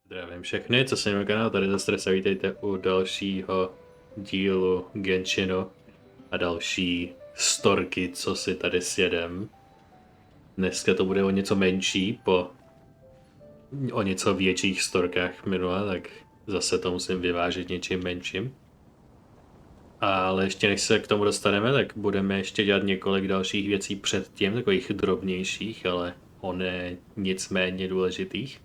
Zdravím všechny, co se mimo kanál, tady zase se vítejte u dalšího dílu Genshinu a další storky, co si tady sjedem. Dneska to bude o něco menší, o něco větších storkách minule, tak zase to musím vyvážit něčím menším. Ale ještě než se k tomu dostaneme, tak budeme ještě dělat několik dalších věcí předtím, takových drobnějších, ale ne nicméně důležitých.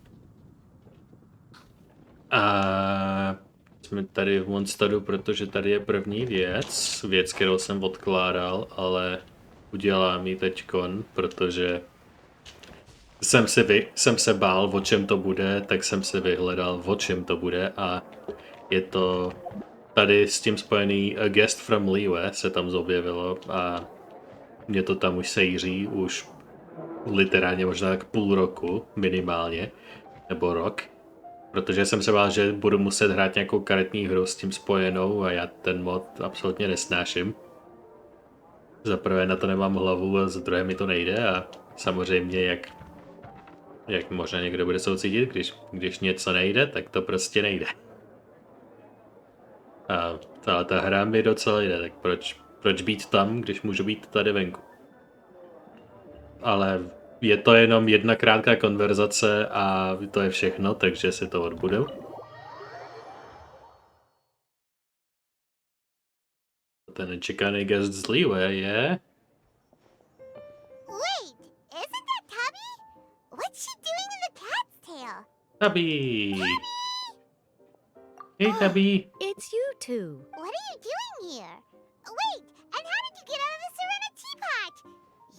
A jsme tady v Mondstadu, protože tady je první věc, kterou jsem odkládal, ale udělám ji teďkon, protože jsem se bál, o čem to bude, tak jsem se vyhledal, o čem to bude a je to tady s tím spojený A Guest from Liyue se tam zobjevilo a mě to tam už sejří, už literálně možná tak půl roku minimálně, nebo rok. Protože jsem se bál, že budu muset hrát nějakou karetní hru s tím spojenou a já ten mod absolutně nesnáším. Za prvé na to nemám hlavu a za druhé mi to nejde a samozřejmě jak možná někdo bude soucítit, když něco nejde, tak to prostě nejde. A ta hra mi docela jde, tak proč být tam, když můžu být tady venku? Ale je to jenom jedna krátká konverzace a to je všechno, takže si to odbudu. Ten nečekaný guest z Liyue je... Wait, isn't that Tubby? What's she doing in the cat's tail? Tubby! Hey, Tubby! It's you two. What are you doing here? Wait, and how did you get out of the Serena teapot?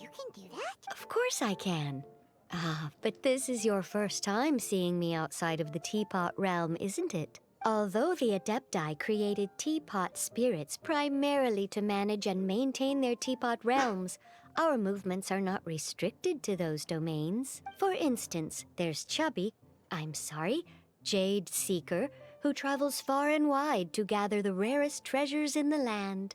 You can do that? Of course I can. But this is your first time seeing me outside of the teapot realm, isn't it? Although the Adepti created teapot spirits primarily to manage and maintain their teapot realms, our movements are not restricted to those domains. For instance, there's Jade Seeker, who travels far and wide to gather the rarest treasures in the land.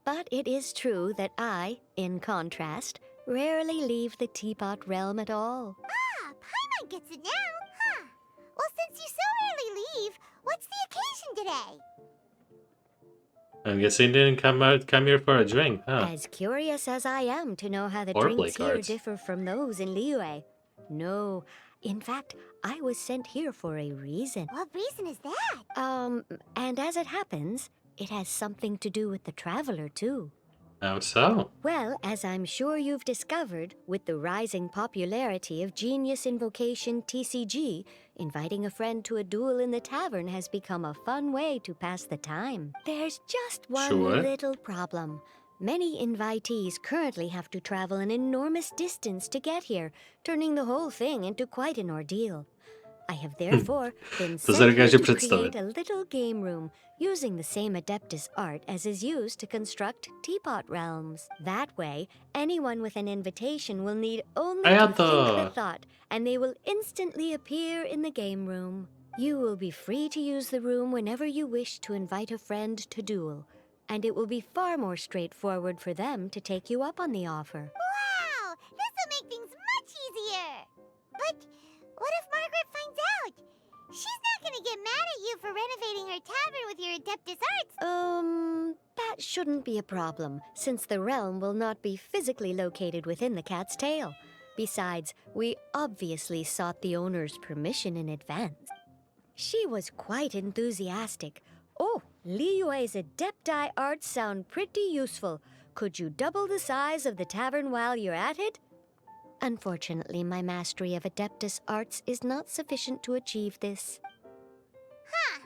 But it is true that I, in contrast, rarely leave the teapot realm at all. Ah, Paimon gets it now, huh? Well, since you so rarely leave, what's the occasion today? I'm guessing you didn't come here for a drink, huh? As curious as I am to know how the Or play drinks here cards. differ from those in Liyue. No, in fact, I was sent here for a reason. What reason is that? And as it happens, it has something to do with the traveler, too. How so? Well, as I'm sure you've discovered, with the rising popularity of Genius Invocation TCG, inviting a friend to a duel in the tavern has become a fun way to pass the time. There's just one Sure. little problem. Many invitees currently have to travel an enormous distance to get here, turning the whole thing into quite an ordeal. I have therefore been To se sent here dokáže to představit. create a little game room using the same Adeptus art as is used to construct teapot realms. That way, anyone with an invitation will need only to think the thought, and they will instantly appear in the game room. You will be free to use the room whenever you wish to invite a friend to duel, and it will be far more straightforward for them to take you up on the offer. Wow, this'll make things much easier. But what if Margaret finds out? She's not gonna get mad at you for renovating her tavern with your Adeptus arts. That shouldn't be a problem, since the realm will not be physically located within the cat's tail. Besides, we obviously sought the owner's permission in advance. She was quite enthusiastic. Oh, Liyue's Adepti arts sound pretty useful. Could you double the size of the tavern while you're at it? Unfortunately, my mastery of Adeptus arts is not sufficient to achieve this. Huh.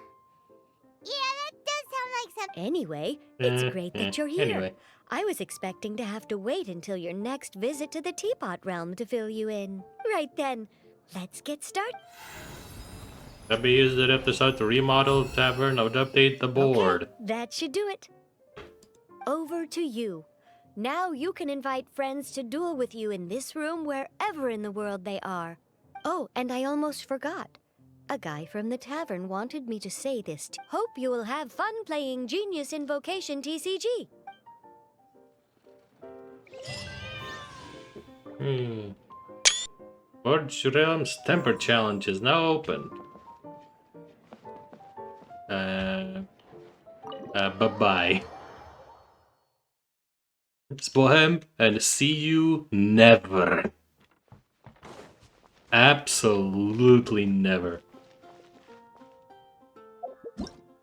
Yeah, that does sound like something. Anyway, it's great that you're here. Anyway. I was expecting to have to wait until your next visit to the Teapot Realm to fill you in. Right then, let's get started. Tubby used it to start to remodel the tavern or update the board. Okay, that should do it. Over to you. Now you can invite friends to duel with you in this room wherever in the world they are. Oh, and I almost forgot. A guy from the tavern wanted me to say this. Hope you will have fun playing Genius Invocation TCG. Forge Realm's Temper Challenge is now open. Bye-bye. S Bohem and see you never. Absolutely never.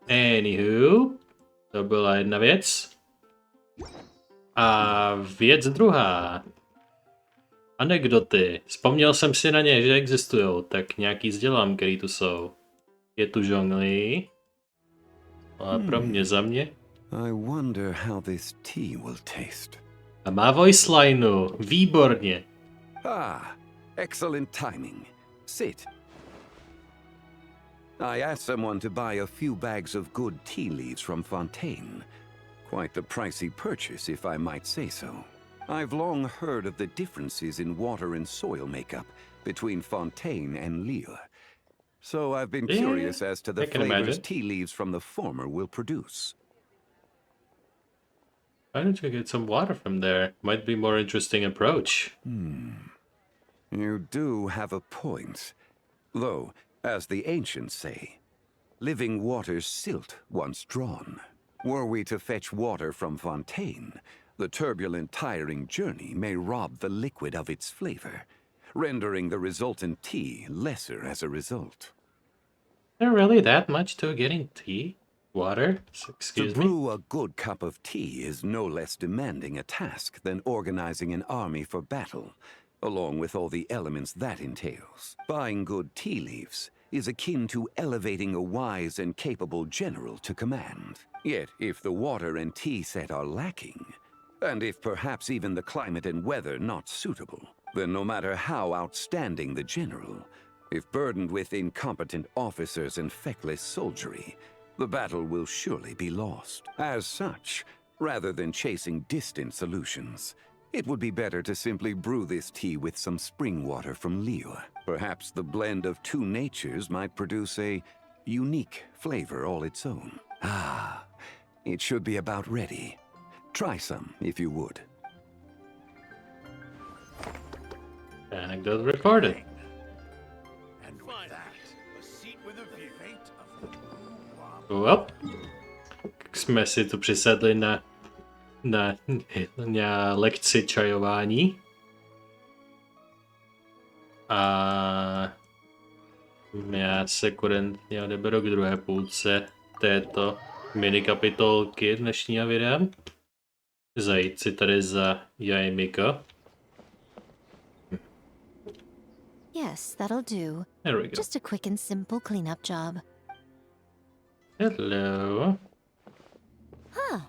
Anywho, to byla jedna věc. A věc druhá. Anekdoty. Vzpomněl jsem si na ně, že existují, tak nějaký sdělám, který tu jsou. Je tu Xiangling. A pro mě, za mě. I wonder how this tea will taste. A má voice lineu. Výborně. Ah, excellent timing. Sit. I asked someone to buy a few bags of good tea leaves from Fontaine. Quite the pricey purchase, if I might say so. I've long heard of the differences in water and soil makeup between Fontaine and Lille. So I've been curious as to the flavors tea leaves from the former will produce. Why don't you get some water from there? Might be more interesting approach. You do have a point. Though, as the ancients say, living water's silt once drawn. Were we to fetch water from Fontaine, the turbulent, tiring journey may rob the liquid of its flavor, rendering the resultant tea lesser as a result. Is there really that much to getting tea? Water? Excuse to me? brew a good cup of tea is no less demanding a task than organizing an army for battle, along with all the elements that entails. Buying good tea leaves is akin to elevating a wise and capable general to command. Yet, if the water and tea set are lacking, and if perhaps even the climate and weather not suitable, then no matter how outstanding the general, if burdened with incompetent officers and feckless soldiery, the battle will surely be lost. As such, rather than chasing distant solutions, it would be better to simply brew this tea with some spring water from Lille. Perhaps the blend of two natures might produce a unique flavor all its own. Ah, it should be about ready. Try some, if you would. Anecdote recorded. And with that, a seat with a view. Well, jsme si tu přisedli na lekci čajování. A já se kurentně odeberu k druhé půlce této minikapitolky dnešního videa. Zajít si tady za Jaimiko. Yes, that'll do. There we go. Just a quick and simple cleanup job. Hello.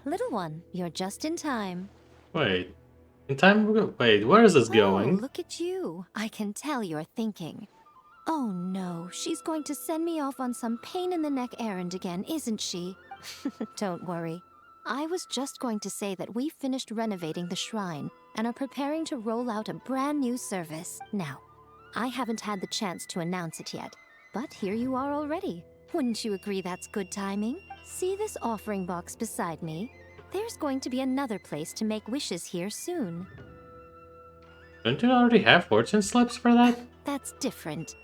Little one, you're just in time. Wait. In time? Wait, where is this going? Oh, look at you. I can tell you're thinking. Oh no, she's going to send me off on some pain-in-the-neck errand again, isn't she? Don't worry. I was just going to say that we finished renovating the shrine and are preparing to roll out a brand new service. Now, I haven't had the chance to announce it yet, but here you are already. Wouldn't you agree that's good timing? See this offering box beside me? There's going to be another place to make wishes here soon. Don't you already have fortune slips for that? That's different.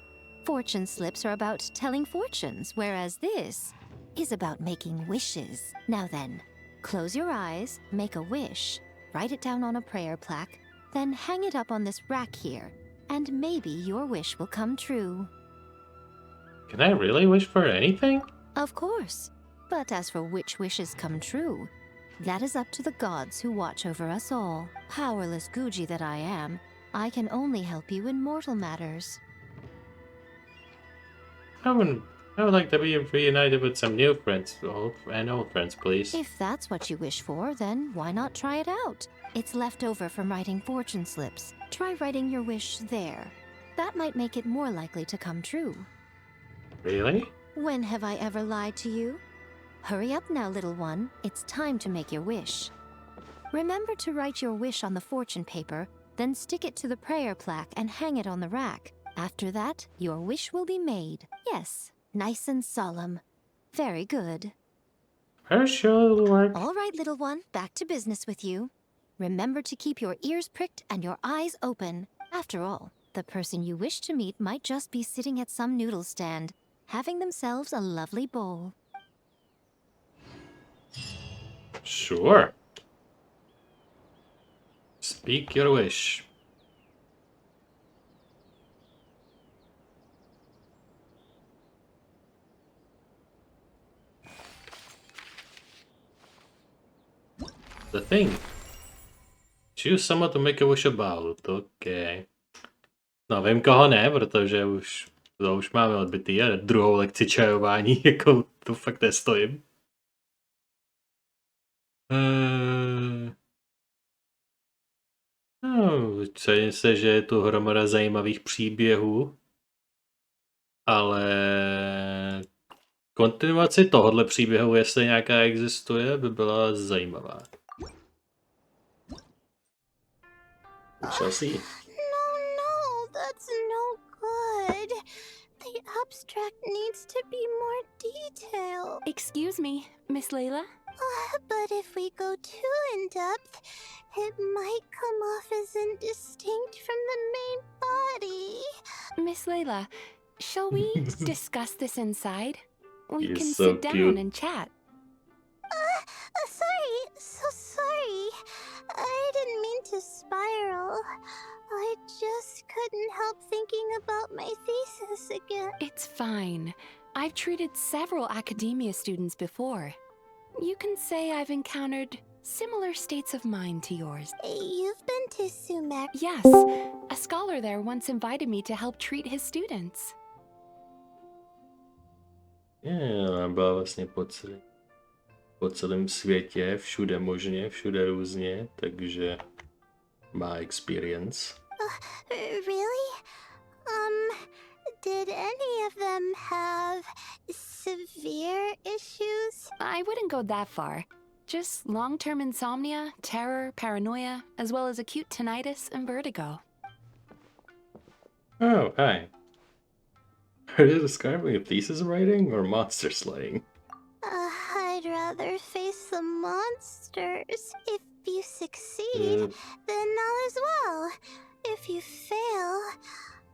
Fortune slips are about telling fortunes, whereas this is about making wishes. Now then, close your eyes, make a wish, write it down on a prayer plaque, then hang it up on this rack here, and maybe your wish will come true. Can I really wish for anything? Of course. But as for which wishes come true, that is up to the gods who watch over us all. Powerless Guji that I am, I can only help you in mortal matters. I would like to be reunited with some new friends, old friends, please. If that's what you wish for, then why not try it out? It's left over from writing fortune slips. Try writing your wish there. That might make it more likely to come true. Really? When have I ever lied to you? Hurry up now, little one. It's time to make your wish. Remember to write your wish on the fortune paper, then stick it to the prayer plaque and hang it on the rack. After that, your wish will be made. Yes, nice and solemn. Very good. Are you sure it'll work? All right, little one, back to business with you. Remember to keep your ears pricked and your eyes open. After all, the person you wish to meet might just be sitting at some noodle stand, having themselves a lovely bowl. Sure. Speak your wish. The thing. Choose someone to make a wish about. Okay. No, vím koho ne, protože už máme odbytý a druhou lekci čajování, jako to fakt nestojím. Cením se, že je tu hromada zajímavých příběhů, ale kontinuaci tohohle příběhu, jestli nějaká existuje, by byla zajímavá. Chelsea. No, that's no good. The abstract needs to be more detailed. Excuse me, Miss Layla? But if we go too in-depth, it might come off as indistinct from the main body. Miss Layla, shall we discuss this inside? We You're can so sit down cute. and chat. Sorry, so sorry. I didn't mean to spiral. I just couldn't help thinking about my thesis again. It's fine. I've treated several academia students before. You can say I've encountered similar states of mind to yours. You've been to Sumeru? Yes, a scholar there once invited me to help treat his students. Byla vlastně po celém světě, všude možně, všude různě, takže má experience. Really? Did any of them have severe issues? I wouldn't go that far. Just long-term insomnia, terror, paranoia, as well as acute tinnitus and vertigo. Oh, hi. Are you describing a thesis writing or monster slaying? I'd rather face the monsters. If you succeed, then all is well. If you fail,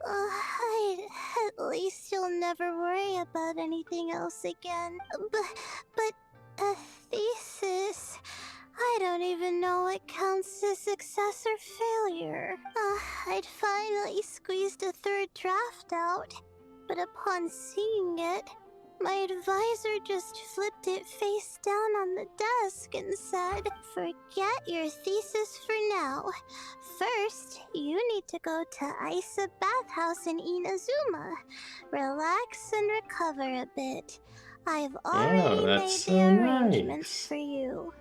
at least you'll never worry about anything else again. But a thesis, I don't even know what counts as success or failure. I'd finally squeezed a third draft out, but upon seeing it, my advisor just flipped it face down on the desk and said, "Forget your thesis for now. First, you need to go to Isa Bathhouse in Inazuma. Relax and recover a bit. I've already made that's the so arrangements nice. for you."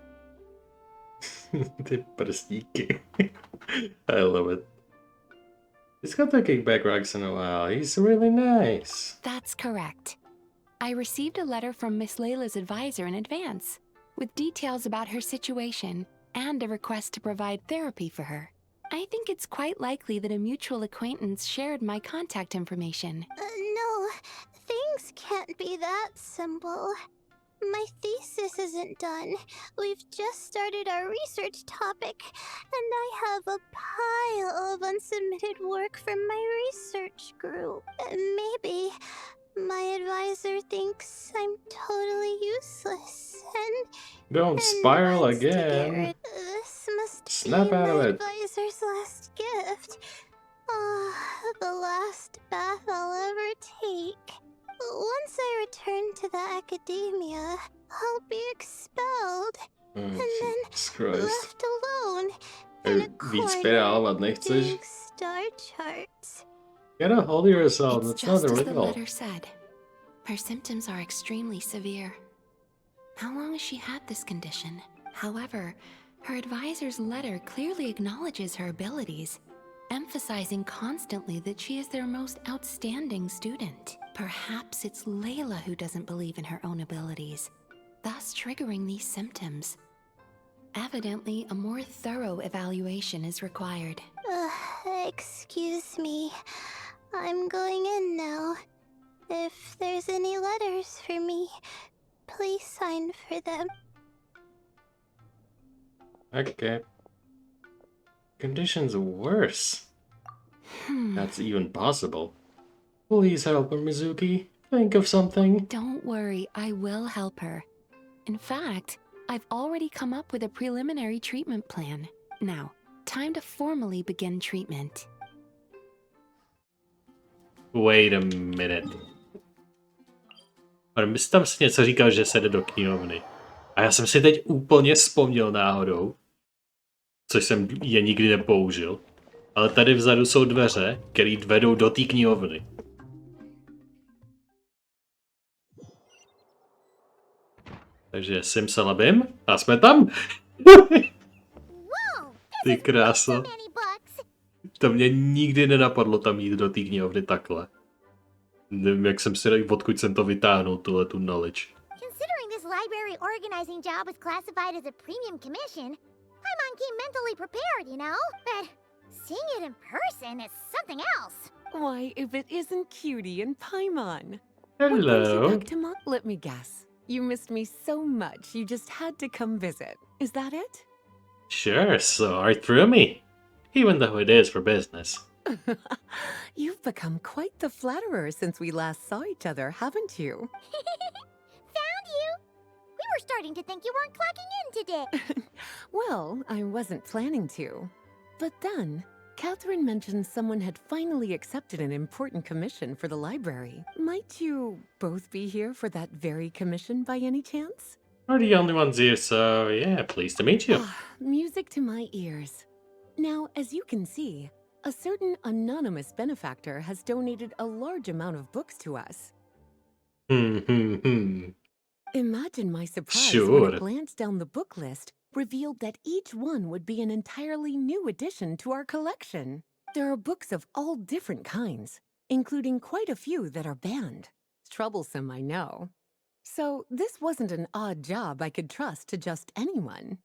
Ty prstíky. I love it. He's got the kickback rocks in a while. He's really nice. That's correct. I received a letter from Miss Layla's advisor in advance, with details about her situation and a request to provide therapy for her. I think it's quite likely that a mutual acquaintance shared my contact information. No, things can't be that simple. My thesis isn't done. We've just started our research topic, and I have a pile of unsubmitted work from my research group. Maybe my advisor thinks I'm totally useless, and Don't spiral wants to get again. rid- This must Snap be out of my it. advisor's last gift. The last bath I'll ever take. Once I return to the academia, I'll be expelled Oh, and then Jesus Christ. left alone in a Víc corner pedálovat nechceš? reading star charts. Get a hold of yourself. It's It's just not as the real. letter said. Her symptoms are extremely severe. How long has she had this condition? However, her advisor's letter clearly acknowledges her abilities, emphasizing constantly that she is their most outstanding student. Perhaps it's Layla who doesn't believe in her own abilities, thus triggering these symptoms. Evidently, a more thorough evaluation is required. Excuse me. I'm going in now. If there's any letters for me, please sign for them. Okay. Conditions worse. That's even possible. Please help her, Mizuki. Think of something. Don't worry, I will help her. In fact, I've already come up with a preliminary treatment plan. Now, time to formally begin treatment. Wait a minute. Ale my jsi tam si něco říkal, že se jde do knihovny. A já jsem si teď úplně vzpomněl náhodou, což jsem je nikdy nepoužil. Ale tady vzadu jsou dveře, které vedou do té knihovny. Takže simsalabim a jsme tam. Ty kráso. To mě nikdy nenapadlo tam jít do té knihovny takhle. Nevím, jak jsem si, odkud jsem to vytáhnul, tuhle tu knowledge. Considering this library organizing job is classified as a premium commission, Paimon came mentally prepared, you know? But seeing it in person is something else. Why, if it isn't Cutie and Paimon. Hello. What brings you back to Let me guess. You missed me so much, you just had to come visit. Is that it? Sure, so art through me. Even though it is for business. You've become quite the flatterer since we last saw each other, haven't you? Found you! We were starting to think you weren't clocking in today. Well, I wasn't planning to. But then, Catherine mentioned someone had finally accepted an important commission for the library. Might you both be here for that very commission by any chance? We're the only ones here, so yeah, pleased to meet you. Music to my ears. Now, as you can see, a certain anonymous benefactor has donated a large amount of books to us. Imagine my surprise when Sure. a glance down the book list revealed that each one would be an entirely new addition to our collection. There are books of all different kinds, including quite a few that are banned. Troublesome, I know. So this wasn't an odd job I could trust to just anyone.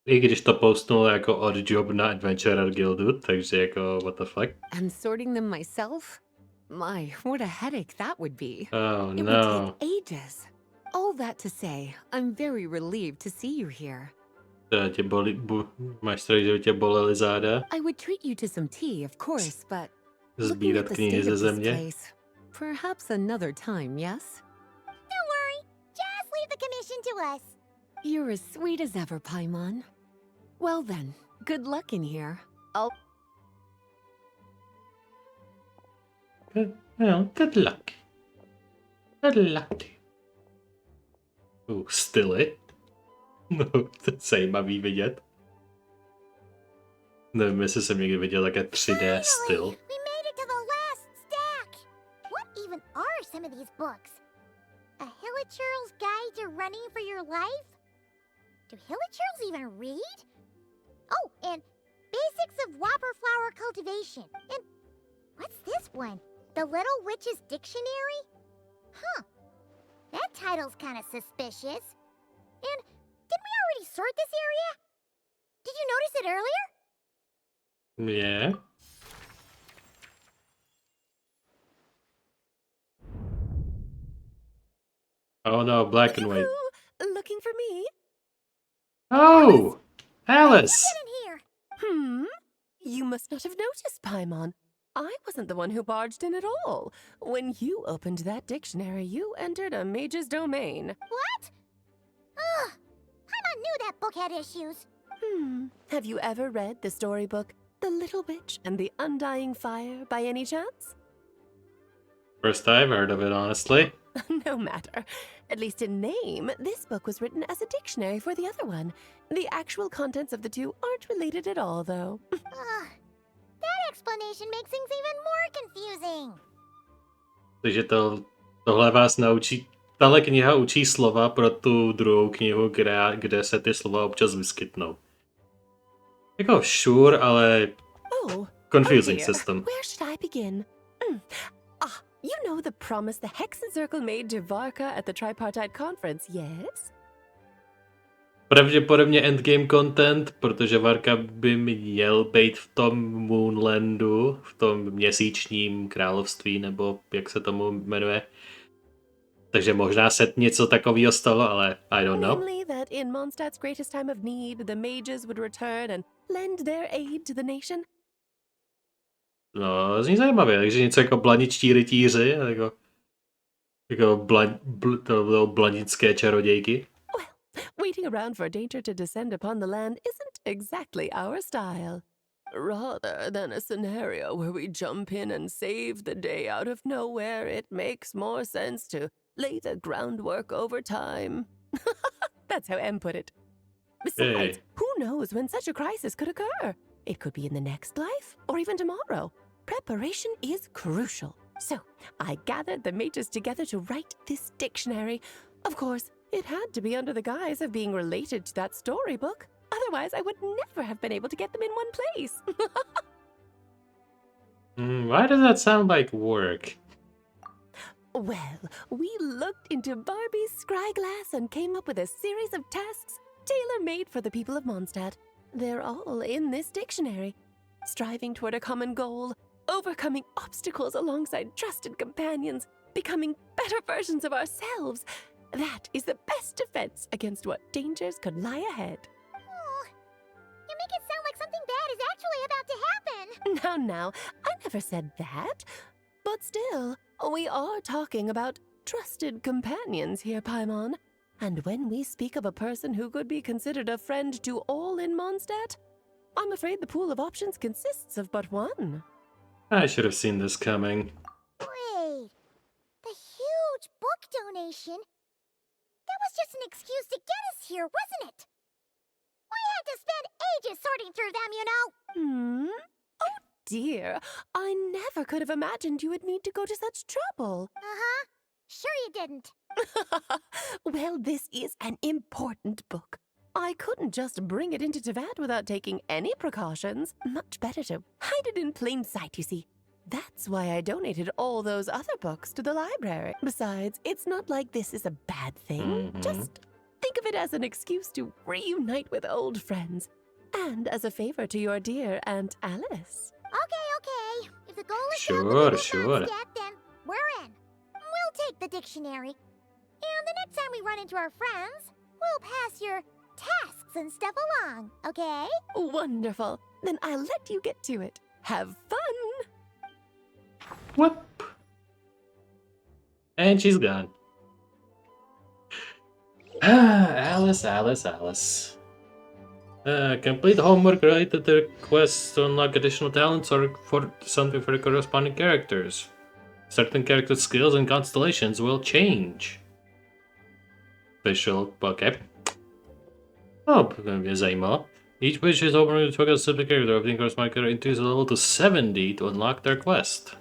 I když to postnul jako odd job na Adventurer Guildu, takže jako what the fuck? And sorting them myself? My, what a headache that would be. Oh It would no. take ages. All that to say, I'm very relieved to see you here. Tě bolí, máš strach, že tě bolely záda? I would treat you to some tea, of course, but looking Sbírat at the knihy state ze of this země? place, perhaps another time, yes? Don't worry, just leave the commission to us. You're as sweet as ever, Paimon. Well then, good luck in here. I'll... Good luck. Good luck. Still it? No, to je zajímavý vidět. Nevím, jestli jsem někdy viděl také 3D styl. We made it to the last stack. What even are some of these books? A Hilichurl's Guide to Running for Your Life? Do Hilichurls even read? Oh, and Basics of Whopper Flower Cultivation. And what's this one? The Little Witch's Dictionary? Huh. That title's kind of suspicious. And didn't we already sort this area? Did you notice it earlier? Yeah. Oh no, black and white. Looking for me? Oh! Alice! Get in here. You must not have noticed, Paimon. I wasn't the one who barged in at all. When you opened that dictionary, you entered a mage's domain. What? Ugh. Paimon knew that book had issues. Have you ever read the storybook The Little Witch and the Undying Fire by any chance? First I've heard of it, honestly. No matter. At least in name, this book was written as a dictionary for the other one. The actual contents of the two aren't related at all, though. Ugh. That explanation makes things even more confusing. Takže tohle vás naučí, tahle kniha učí slova pro tu druhou knihu, kde se ty slova občas vyskytnou. Jako sure, ale confusing dear. system. Where should I begin? You know the promise the Hexenzirkel made to Varka at the tripartite conference, yes? Pravděpodobně endgame content, protože Varka by měl být v tom Moonlandu, v tom měsíčním království, nebo jak se tomu jmenuje. Takže možná se něco takového stalo, ale I don't know. Namely that in Mondstadt's greatest time of need, the mages would return and lend their aid to the nation. No, zní zajímavě, takže něco jako blaničtí rytíři, jako blanické čarodějky. We Waiting around for danger to descend upon the land isn't exactly our style. Rather than a scenario where we jump in and save the day out of nowhere, it makes more sense to lay the groundwork over time. That's how M put it. Besides, who knows when such a crisis could occur? It could be in the next life, or even tomorrow. Preparation is crucial. So, I gathered the mages together to write this dictionary. Of course, it had to be under the guise of being related to that storybook. Otherwise, I would never have been able to get them in one place. Why does that sound like work? Well, we looked into Barbie's scryglass and came up with a series of tasks tailor-made for the people of Mondstadt. They're all in this dictionary. Striving toward a common goal, overcoming obstacles alongside trusted companions, becoming better versions of ourselves. That is the best defense against what dangers could lie ahead. Oh, you make it sound like something bad is actually about to happen. Now, I never said that. But still, we are talking about trusted companions here, Paimon. And when we speak of a person who could be considered a friend to all in Mondstadt, I'm afraid the pool of options consists of but one. I should have seen this coming. Wait, the huge book donation? That was just an excuse to get us here, wasn't it? We had to spend ages sorting through them, you know. Oh dear, I never could have imagined you would need to go to such trouble. Uh-huh. Sure you didn't. Well, this is an important book. I couldn't just bring it into Teyvat without taking any precautions. Much better to hide it in plain sight, you see. That's why I donated all those other books to the library. Besides, it's not like this is a bad thing. Just think of it as an excuse to reunite with old friends. And as a favor to your dear Aunt Alice. Okay. If the goal is Sure. Mondstadt, then we're in. We'll take the dictionary. And the next time we run into our friends, we'll pass your tasks and stuff along, okay? Wonderful. Then I'll let you get to it. Have fun! Whoop. And she's gone. Alice. Complete homework related to the quest to unlock additional talents or for something for the corresponding characters. Certain character skills and constellations will change. Fischl, okay. To mě zajímalo. Each wish is open to a specific character, opening corresponding character increase the level to 70 to unlock their quest.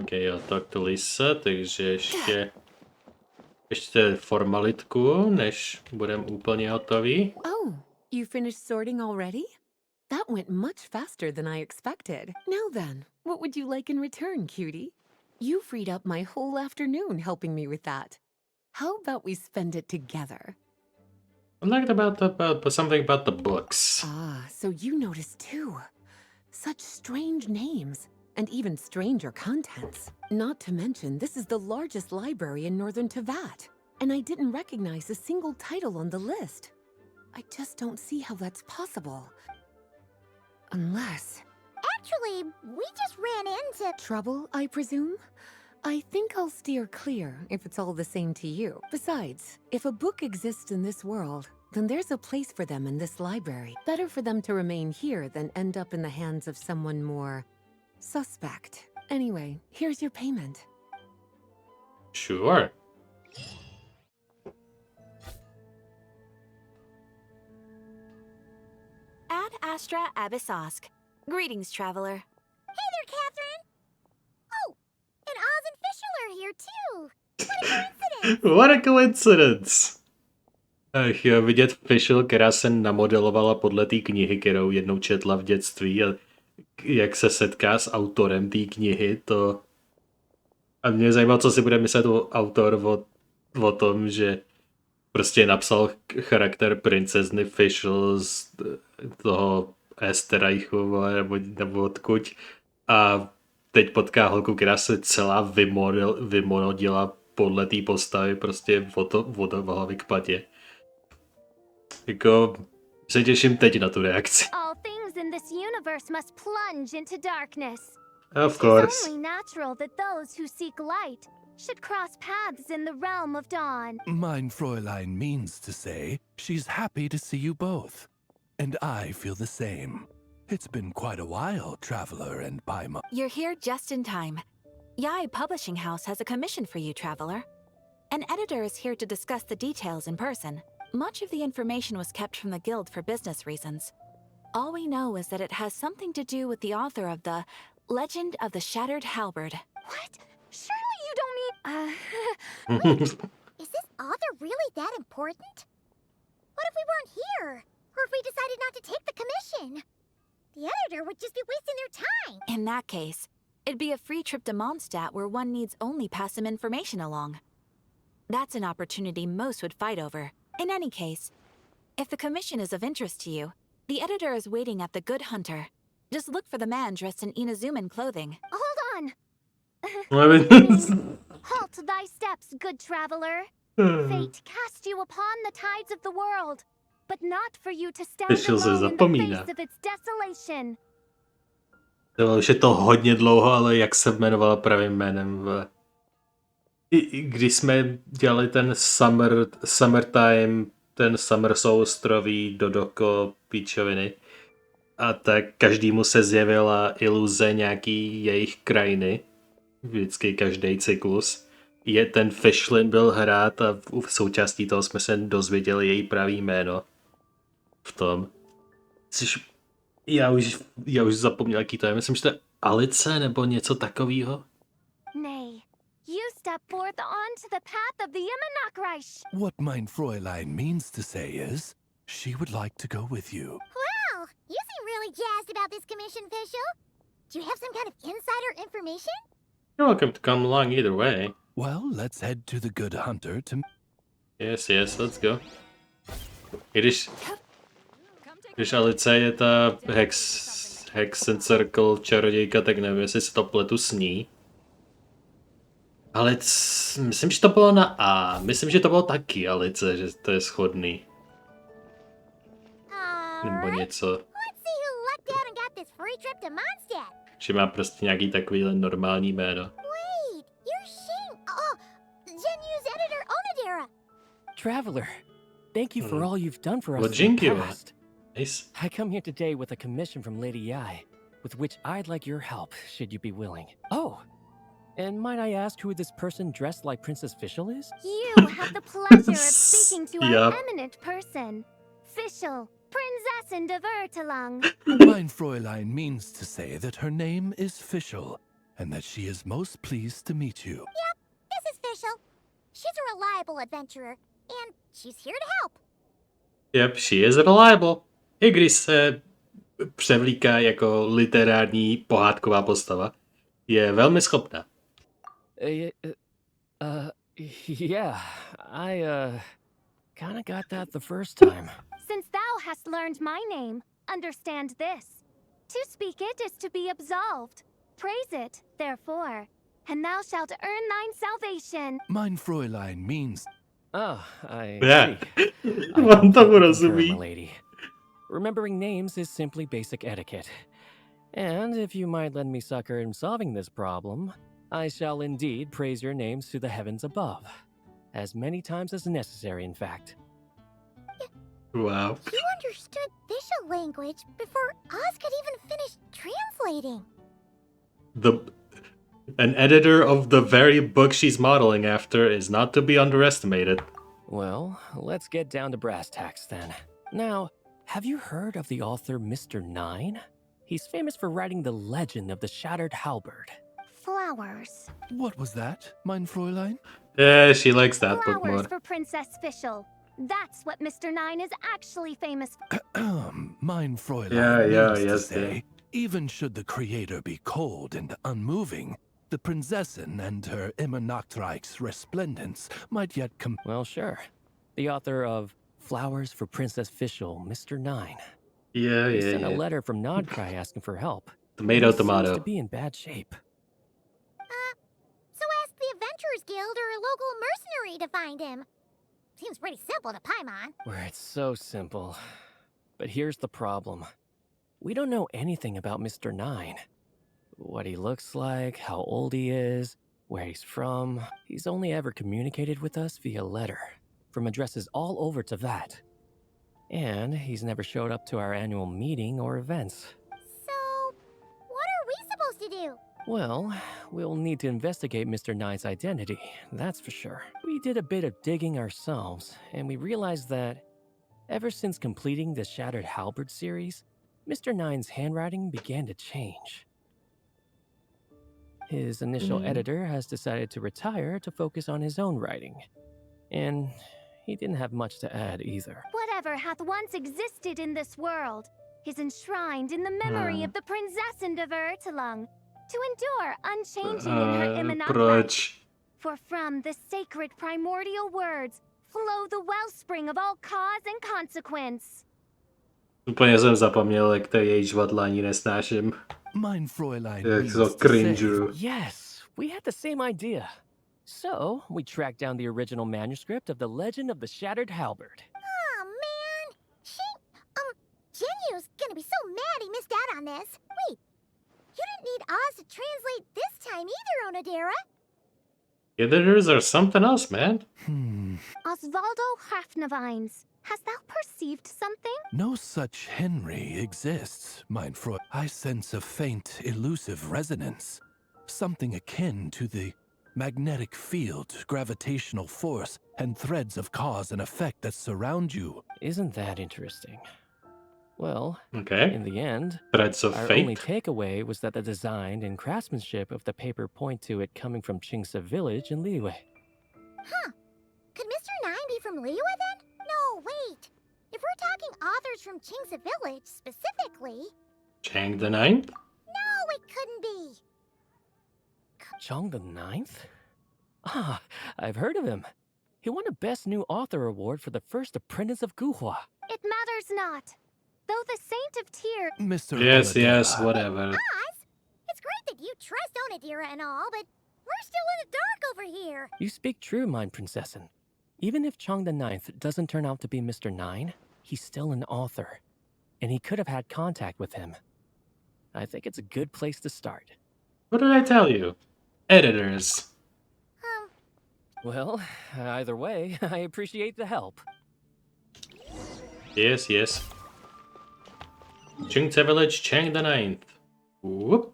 Okay, jo, tak to Lisa, takže ještě formalitku, než budeme úplně hotoví. Oh, you finished sorting already? That went much faster than I expected. Now then, what would you like in return, cutie? You freed up my whole afternoon helping me with that. How about we spend it together? I'm talking about something about the books. Ah, so you noticed too. Such strange names, and even stranger contents. Not to mention, this is the largest library in northern Teyvat, and I didn't recognize a single title on the list. I just don't see how that's possible. Unless... Actually, we just ran into... Trouble, I presume? I think I'll steer clear if it's all the same to you. Besides, if a book exists in this world, then there's a place for them in this library. Better for them to remain here than end up in the hands of someone more... suspect. Anyway, here's your payment. Sure. Ad Astra Abyssosk. Greetings, traveler. Hey there, Catherine! Oh, and Oz and Fischl are here too! What a coincidence! What a coincidence! Jo, vidět Fischl, která se namodelovala podle té knihy, kterou jednou četla v dětství, a jak se setká s autorem té knihy, to... A mě zajímalo, co si bude myslet autor o tom, že prostě napsal charakter princezny Fischl z toho Esterreichu, nebo odkud, a teď potká holku, která se celá vymonodila podle té postavy, prostě od hlavy k patě. Jako, se těším teď na tu reakci. All things in this universe must plunge into darkness. Of course. It's only natural that those who seek light should cross paths in the realm of dawn. Mein Fräulein means to say she's happy to see you both. And I feel the same. It's been quite a while, Traveler and Paimon. You're here just in time. Yai Publishing House has a commission for you, Traveler. An editor is here to discuss the details in person. Much of the information was kept from the Guild for business reasons. All we know is that it has something to do with the author of the Legend of the Shattered Halberd. What? Surely you don't need... Is this author really that important? What if we weren't here? Or if we decided not to take the commission? The editor would just be wasting their time. In that case, it'd be a free trip to Mondstadt where one needs only pass some information along. That's an opportunity most would fight over. In any case, if the commission is of interest to you, the editor is waiting at the Good Hunter. Just look for the man dressed in Inazuman clothing. Hold on. Halt thy steps, good traveler. Fate cast you upon the tides of the world, but not for you to stand Fischl se alone in the zapomíná. face of its desolation. To už je to hodně dlouho, ale jak se jmenovala pravým jménem? Když jsme dělali ten summertime, ten summer soustroví Dodoko píčoviny, a tak každému se zjevila iluze nějaký jejich krajiny. Vždycky každý cyklus. Ten Fischl byl hrát a v součástí toho jsme se dozvěděli její pravý jméno. V tom. Což já už zapomněl, jaký to je. Myslím, že to je Alice nebo něco takového. Nay, you step forth onto the path of the Immonakreich. What mein Fräulein means to say is she would like to go with you. Well, you seem really jazzed about this commission, Fischl. Do you have some kind of insider information? You're welcome to come along either way. Well, let's head to the Good Hunter to... Yes, let's go. I když Alice je ta Hexenzirkel čarodějka, tak nevím, jestli se to pletu s ní. Ale myslím, že to bylo na A. Myslím, že to bylo taky Alice, že to je shodný. Nebo něco. Let's see who lucked out and got this free trip to Mondstadt. Že má prostě nějaký takovýhle normální jméno. Wait, you're Shing. Oh, Genu's editor Onodera. Traveler, thank you for all you've done for us Well, in the thank you. past. Nice. I come here today with a commission from Lady Yai, with which I'd like your help, should you be willing. Oh, and might I ask who this person dressed like Princess Fischl is? You have the pleasure of speaking to Yep. our eminent person, Fischl, Prinzessin de Vertelang. Mein Fräulein means to say that her name is Fischl, and that she is most pleased to meet you. Yep, this is Fischl. She's a reliable adventurer, and she's here to help. Yep, she is reliable. I když se převlíká jako literární pohádková postava, je velmi schopná. Yeah, I, kinda got that the first time. Since thou hast learned my name, understand this. To speak it is to be absolved. Praise it, therefore, and thou shalt earn thine salvation. Mein Fräulein means... Oh, I Yeah. see. Vám to concur, rozumí. my lady. Remembering names is simply basic etiquette. And if you might lend me succor in solving this problem, I shall indeed praise your names to the heavens above. As many times as necessary, in fact. Wow. You understood Fischl language before Oz could even finish translating. An editor of the very book she's modeling after is not to be underestimated. Well, let's get down to brass tacks then. Now, have you heard of the author Mr. Nine? He's famous for writing the legend of the Shattered Halberd. Flowers. What was that, mein Fräulein? Yeah, she likes that book Flowers more. for Princess Fischl. That's what Mr. Nine is actually famous for. Mein Fräulein Yeah, means to yes, say, even should the creator be cold and unmoving, the Prinzessin and her Immonakreich's resplendence might yet come... Well, sure. The author of Flowers for Princess Fischl, Mr. Nine. Yeah. He sent a letter from Nodcry asking for help. Tomato, He tomato. seems to be in bad shape. So ask the Adventurers Guild or a local mercenary to find him. Seems pretty simple to Paimon. Where it's so simple. But here's the problem. We don't know anything about Mr. Nine. what he looks like, how old he is, where he's from. He's only ever communicated with us via letter, from addresses all over to that. And he's never showed up to our annual meeting or events. So, what are we supposed to do? Well, we'll need to investigate Mr. Nine's identity, that's for sure. We did a bit of digging ourselves, and we realized that ever since completing the Shattered Halberd series, Mr. Nine's handwriting began to change. His initial editor has decided to retire to focus on his own writing. And he didn't have much to add either. Whatever hath once existed in this world is enshrined in the memory of the Prinzessin of Ertelung, to endure unchanging in her imminent Proč? For from the sacred primordial words flow the wellspring of all cause and consequence. Úplně jsem zapomněl, jak to její žvatlání nesnáším. Mein Fräulein. Jak to cringe. Yes, we had the same idea. So, we tracked down the original manuscript of the Legend of the Shattered Halberd. Oh man, Genyu's gonna be so mad he missed out on this. Wait, you didn't need Oz to translate this time either, Onodera. Editors are something else, man. Osvaldo Hafnavines, hast thou perceived something? No such Henry exists, mein Freund. I sense a faint, elusive resonance. Something akin to the magnetic field, gravitational force, and threads of cause and effect that surround you. Isn't that interesting? Well, Okay. in the end, Threads of our fate. only takeaway was that the design and craftsmanship of the paper point to it coming from Qingsa village in Liyue. Huh. Could Mr. Nine be from Liyue then? No, wait. If we're talking authors from Qingsa village specifically... Chang the Ninth? No, it couldn't be. Chong the Ninth? Ah, I've heard of him. He won a Best New Author award for the first apprentice of Guhua. It matters not. Though the Saint of Tyr... Mr. Yes, Onodera. yes, whatever. Oz, it's great that you trust Onodera and all, but we're still in the dark over here. You speak true, mein Prinzessin. Even if Chong the Ninth doesn't turn out to be Mr. Nine, he's still an author. And he could have had contact with him. I think it's a good place to start. What did I tell you? Editors. Well, either way, I appreciate the help. Yes, yes. Qingce village, Chang the Ninth. Whoop.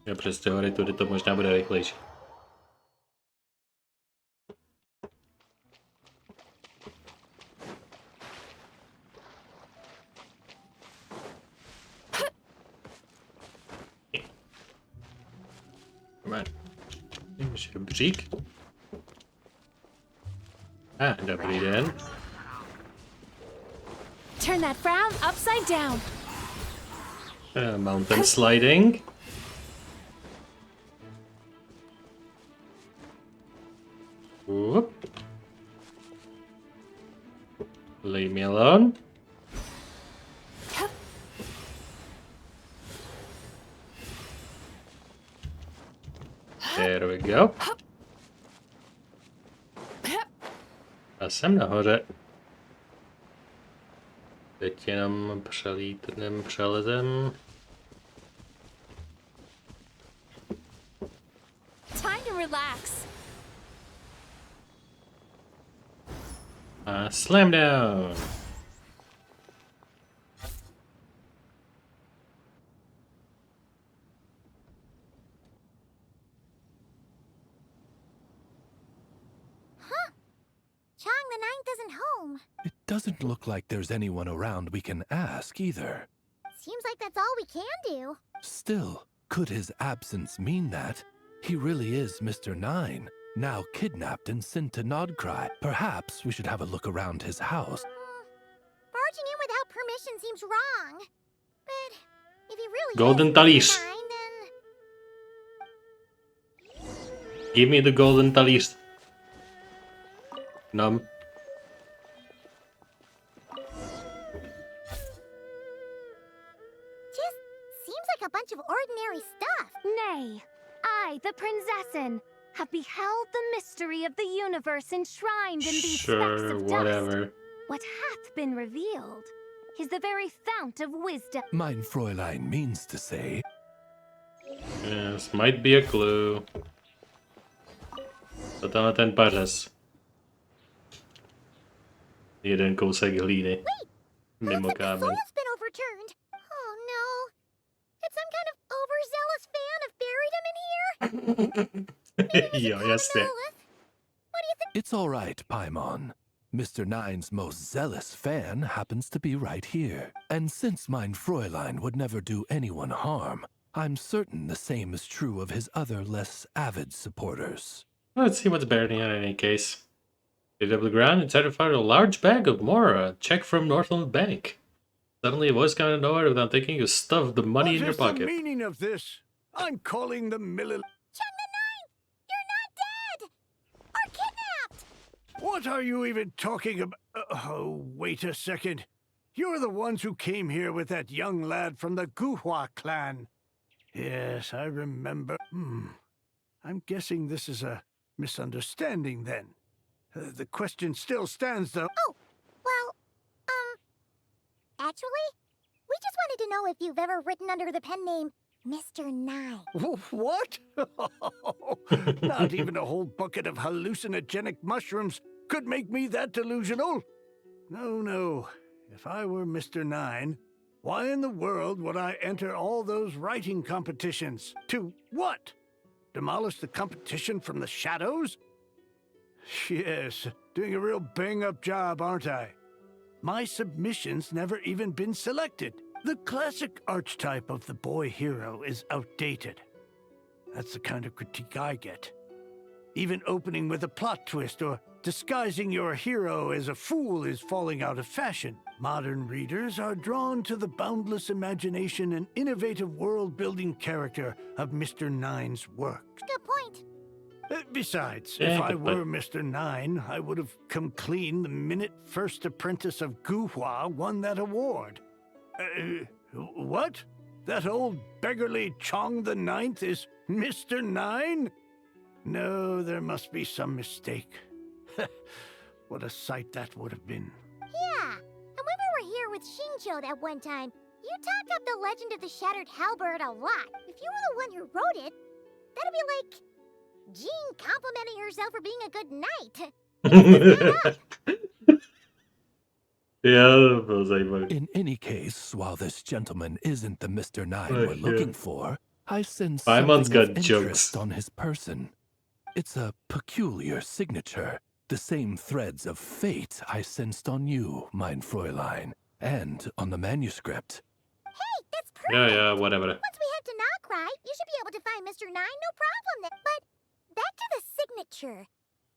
Já přes teorii tudy to možná bude rychlejší. Žebřík. Dobrý den. Turn that frown upside down. Mountain sliding. Whoop. Leave me alone. There we go. A jsem nahoře. Teď jenom přelítnem přelezem. Time to relax. A slam down. Chang the Ninth isn't home. It doesn't look like there's anyone around we can ask either. Seems like that's all we can do. Still, could his absence mean that he really is Mr. Nine, now kidnapped and sent to Nodcry? Perhaps we should have a look around his house. Barging in without permission seems wrong. But if he really Golden is Talis. Mr. Nine, then... Give me the golden talis. Numb. Just seems like a bunch of ordinary stuff. Nay, I, the Prinzessin, have beheld the mystery of the universe enshrined in these specks Sure, of dust. whatever. What hath been revealed is the very fount of wisdom. Mein Fräulein means to say. Yes, might be a clue. Co tam ten pařez? Jeden kousek hlíny. Mimo Looks like the kámen. soul's been overturned. Oh no. Did some kind of overzealous fan have buried him in here? Jo, jasně. What do you think? It's all right, Paimon. Mr. Nine's most zealous fan happens to be right here. And since mein Fräulein would never do anyone harm, I'm certain the same is true of his other less avid supporters. Let's see what's buried in any case. Dig up the ground and identified a large bag of Mora. Check from Northland Bank. Suddenly a voice came out of nowhere without thinking you stuffed the money in your pocket. What is the meaning of this? I'm calling the Chang the Ninth! You're not dead! Or kidnapped! What are you even talking about? Oh, wait a second. You're the ones who came here with that young lad from the Guhua clan. Yes, I remember. I'm guessing this is a misunderstanding then. The question still stands though. Oh, well, actually, we just wanted to know if you've ever written under the pen name Mr. Nine. What? Not even a whole bucket of hallucinogenic mushrooms could make me that delusional. No. If I were Mr. Nine, why in the world would I enter all those writing competitions? To what? Demolish the competition from the shadows? Yes, doing a real bang-up job, aren't I? My submission's never even been selected. The classic archetype of the boy hero is outdated. That's the kind of critique I get. Even opening with a plot twist or disguising your hero as a fool is falling out of fashion. Modern readers are drawn to the boundless imagination and innovative world-building character of Mr. Nine's work. Good point. Besides, Yeah, if I good were point. Mr. Nine, I would have come clean the minute First Apprentice of Guhua won that award. What? That old beggarly Chong the Ninth is Mr. Nine? No, there must be some mistake. What a sight that would have been. Yeah, and when we were here with Xingqiu that one time, you talked up the legend of the Shattered Halberd a lot. If you were the one who wrote it, that'd be like Jean complimenting herself for being a good knight. Yeah, that was zajímavý. In any case, while this gentleman isn't the Mr. Nine Oh, we're yeah. looking for, I sense Paimon's something of got interest jokes. on his person. It's a peculiar signature, the same threads of fate I sensed on you, mein Fräulein, and on the manuscript. Hey, that's perfect. Yeah, whatever. Once we head to Nokrai, you should be able to find Mr. Nine, no problem then. But back to the signature.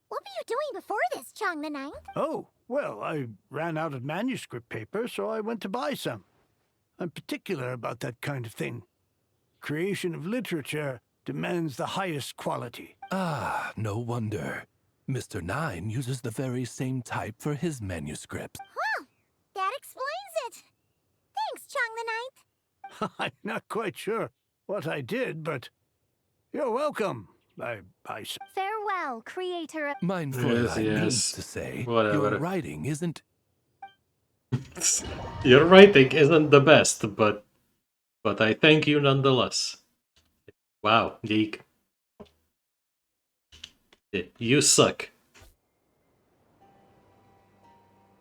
What were you doing before this, Chong the Ninth? Oh, well, I ran out of manuscript paper, so I went to buy some. I'm particular about that kind of thing. Creation of literature demands the highest quality. Ah, no wonder. Mr. Nine uses the very same type for his manuscripts. Huh, that explains it. Thanks, Chong the Ninth. I'm not quite sure what I did, but you're welcome. Farewell, creator of... Mein Fräulein yes. means to say, Whatever. your writing isn't... Your writing isn't the best, but I thank you nonetheless. Wow, geek. You suck.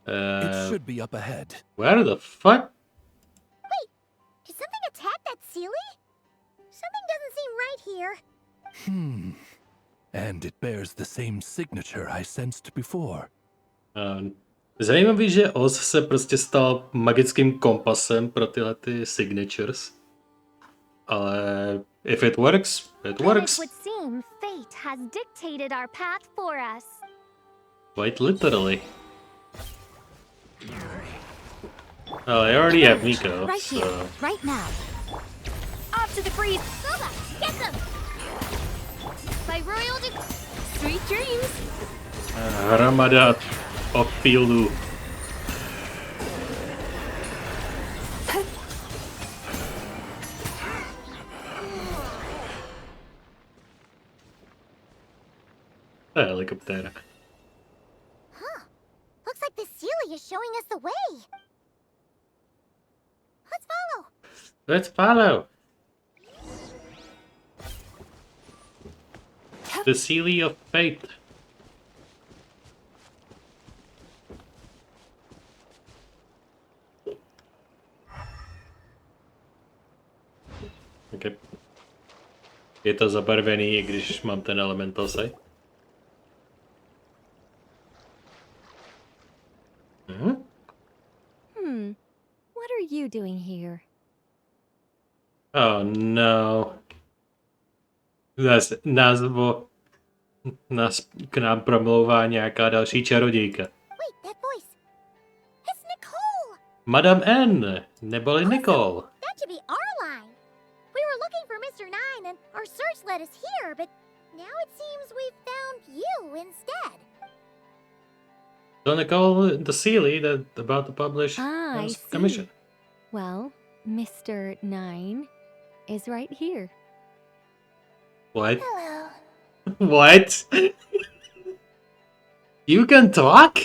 It should be up ahead. Where the fuck? Wait, did something attack that Sealy? Something doesn't seem right here. And it bears the same signature I sensed before. Zajímavý, že Oz se prostě stal magickým kompasem pro tyhle ty signatures. Ale if it works, it works. It would seem fate has dictated our path for us. Quite literally. Well, I already have Miko, Right so... here, right now. Off to the breeze. Zelda, get them! By royal Sweet dreams. Hromada opilů. To je helikoptéra. Huh. Looks like the Sealy is showing us the way. Let's follow. The Seal of Fate. Okay. Je to zabarvený, i když mám ten elemental sight. What are you doing here? Oh no. Nás k nám promlouvá nějaká další čarodějka. Wait, that voice. It's Nicole! Madame N, neboli Nicole. That should be our line. We were looking for Mr. Nine and our search led us here, but now it seems we've found you instead. So Nicole, the Sealy that about to publish I his see. commission. Well, Mr. Nine is right here. What? Hello. What? You can talk?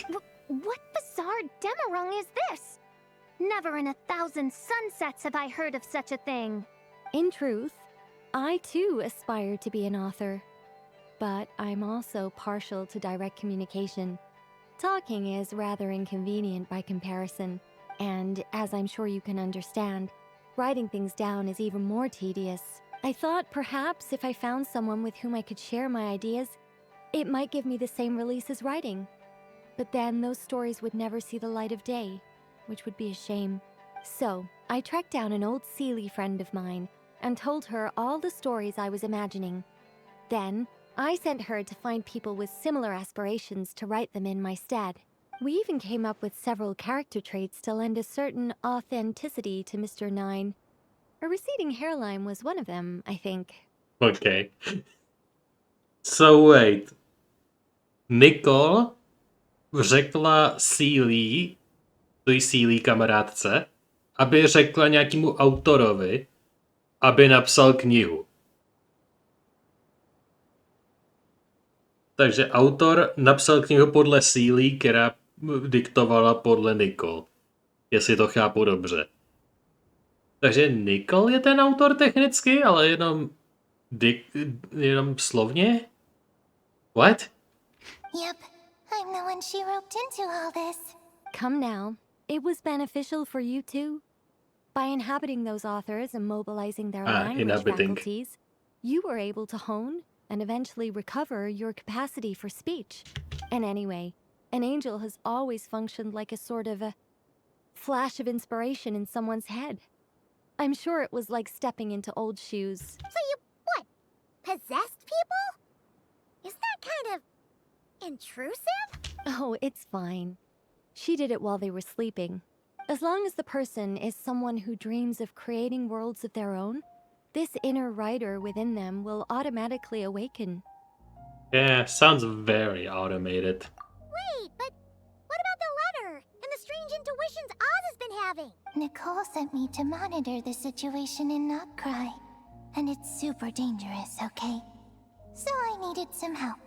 What bizarre demarung is this? Never in 1,000 sunsets have I heard of such a thing. In truth, I too aspire to be an author. But I'm also partial to direct communication. Talking is rather inconvenient by comparison, and as I'm sure you can understand, writing things down is even more tedious. I thought perhaps if I found someone with whom I could share my ideas, it might give me the same release as writing. But then those stories would never see the light of day, which would be a shame. So, I tracked down an old Sealy friend of mine and told her all the stories I was imagining. Then, I sent her to find people with similar aspirations to write them in my stead. We even came up with several character traits to lend a certain authenticity to Mr. Nine. A receding hairline was one of them, I think. Okay. So wait. Nicole řekla Sealy, tvojí Sealy kamarádce, aby řekla nějakému autorovi, aby napsal knihu. Takže autor napsal knihu podle Sealy, která diktovala podle Nicole. Jestli to chápu dobře. Takže Nicole je ten autor technicky, ale jenom slovně? What? Yep, I'm the one she roped into all this. Come now. It was beneficial for you too. By inhabiting those authors and mobilizing their language faculties, you were able to hone and eventually recover your capacity for speech. And anyway, an angel has always functioned like a sort of a flash of inspiration in someone's head. I'm sure it was like stepping into old shoes. So you, what, possessed people? Isn't that kind of intrusive? Oh, it's fine. She did it while they were sleeping. As long as the person is someone who dreams of creating worlds of their own, this inner writer within them will automatically awaken. Yeah, sounds very automated. Wait, but what about the letter and the strange intuitions Oz has been having? Nicole sent me to monitor the situation and not cry. And it's super dangerous, okay? So I needed some help.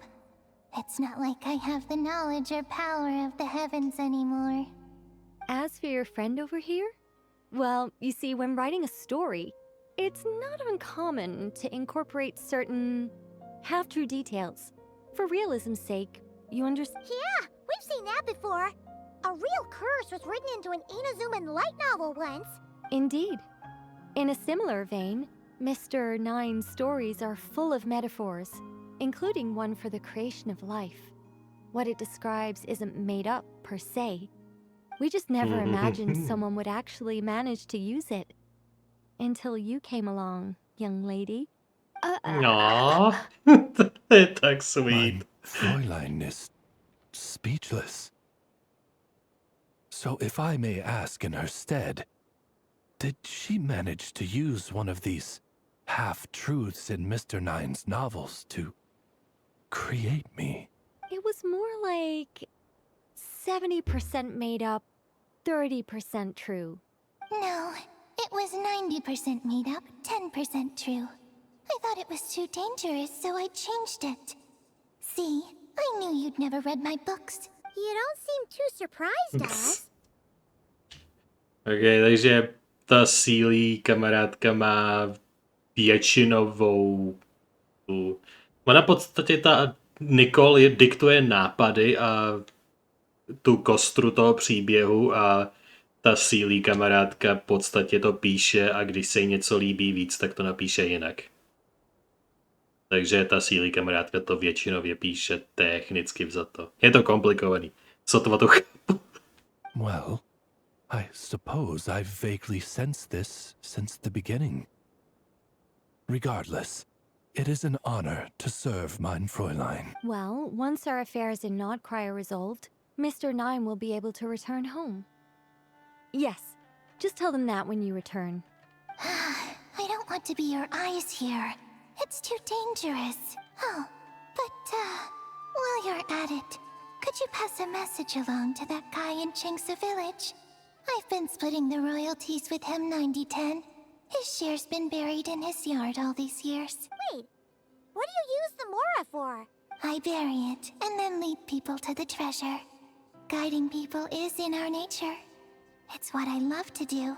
It's not like I have the knowledge or power of the heavens anymore. As for your friend over here, well, you see, when writing a story, it's not uncommon to incorporate certain half-true details. For realism's sake, you understand? Yeah, we've seen that before. A real curse was written into an Inazuman light novel once. Indeed. In a similar vein, Mr. Nine's stories are full of metaphors, including one for the creation of life. What it describes isn't made up, per se. We just never imagined someone would actually manage to use it. Until you came along, young lady. Aww. That's sweet. Mein Fräulein is speechless. So if I may ask in her stead, did she manage to use one of these half-truths in Mr. Nine's novels to create me? It was more like 70% made up, 30% true. No, it was 90% made up, 10% true. I thought it was too dangerous, so I changed it. See, I knew you'd never read my books. You don't seem too surprised, Oz. Okay, takže ta sílí kamarádka má většinovou tu... Ona v podstatě ta Nicole diktuje nápady a tu kostru toho příběhu a ta sílí kamarádka v podstatě to píše a když se jí něco líbí víc, tak to napíše jinak. Takže ta sílí kamarádka to většinově píše technicky vzato. Je to komplikovaný. Sotva to chápu. Well, I suppose I've vaguely sensed this since the beginning. Regardless, it is an honor to serve mein Fräulein. Well, once our affairs in Nodcry are resolved, Mr. Nine will be able to return home. Yes, just tell them that when you return. I don't want to be your eyes here. It's too dangerous. Oh, but, while you're at it, could you pass a message along to that guy in Chingsa village? I've been splitting the royalties with him 90-10. His share's been buried in his yard all these years. Wait, what do you use the Mora for? I bury it, and then lead people to the treasure. Guiding people is in our nature. It's what I love to do.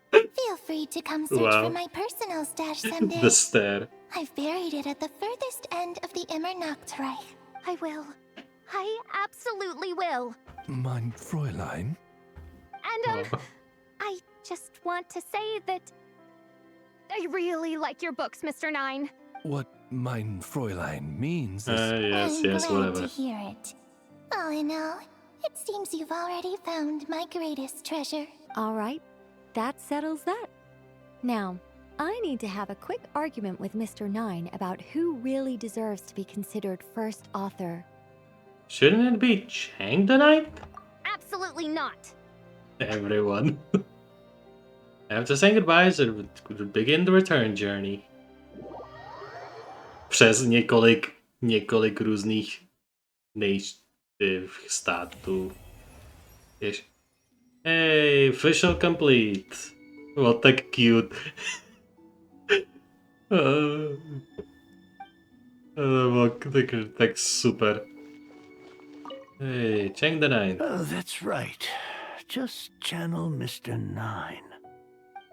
Feel free to come search for my personal stash someday. The stare. I've buried it at the furthest end of the Immernachtreich. I will. I absolutely will. Mein Fräulein? And, I just want to say that I really like your books, Mr. Nine. What mein Fräulein means is... Yes, I'm yes, glad whatever. to hear it. All in all, it seems you've already found my greatest treasure. All right, that settles that. Now, I need to have a quick argument with Mr. Nine about who really deserves to be considered first author. Shouldn't it be Chang the Ninth? Absolutely not. Everyone. After saying goodbyes, it would begin the return journey. Přes několik různých států. Hey, Fischl complete. What a cute. Tak super. Hey, Chang the Ninth. Oh, that's right. Just channel Mr. Nine.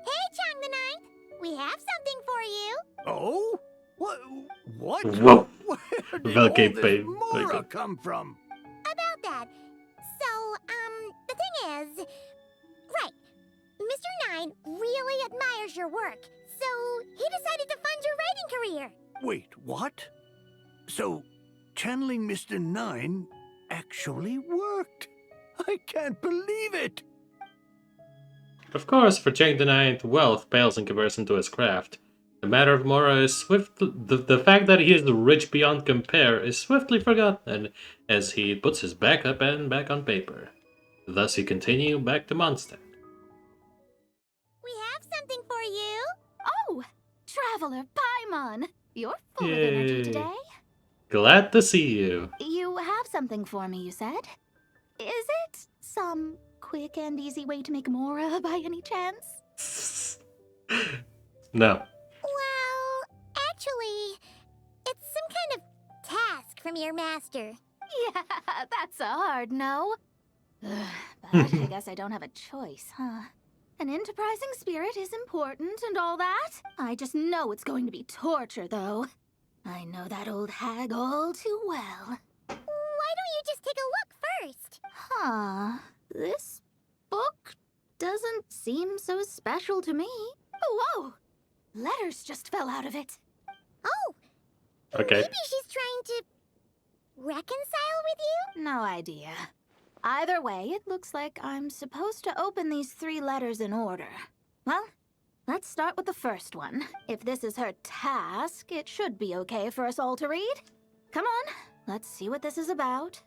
Hey, Chang the Ninth. We have something for you. Oh? What? Whoa. Where did Velký all this pain. Mora come from? About that. So, the thing is... Right. Mr. Nine really admires your work, so he decided to fund your writing career. Wait, what? So, channeling Mr. Nine actually worked. I can't believe it. Of course, for Chang the Ninth, wealth pales in comparison to his craft. The matter of Mora is the fact that he is rich beyond compare is swiftly forgotten as he puts his back up and back on paper. Thus he continued back to Mondstadt. We have something for you. Oh, Traveler Paimon! You're full of energy Yay. today. Glad to see you. You have something for me, you said? Is it some quick and easy way to make Mora by any chance? No. Well, actually, it's some kind of task from your master. Yeah, that's a hard no. But I guess I don't have a choice, huh? An enterprising spirit is important and all that. I just know it's going to be torture, though. I know that old hag all too well. Why don't you just take a look first? Huh. This book doesn't seem so special to me. Oh, whoa! Letters just fell out of it. Oh, Okay. maybe she's trying to reconcile with you? No idea. Either way, it looks like I'm supposed to open these 3 letters in order. Well, let's start with the first one. If this is her task, it should be okay for us all to read. Come on, let's see what this is about.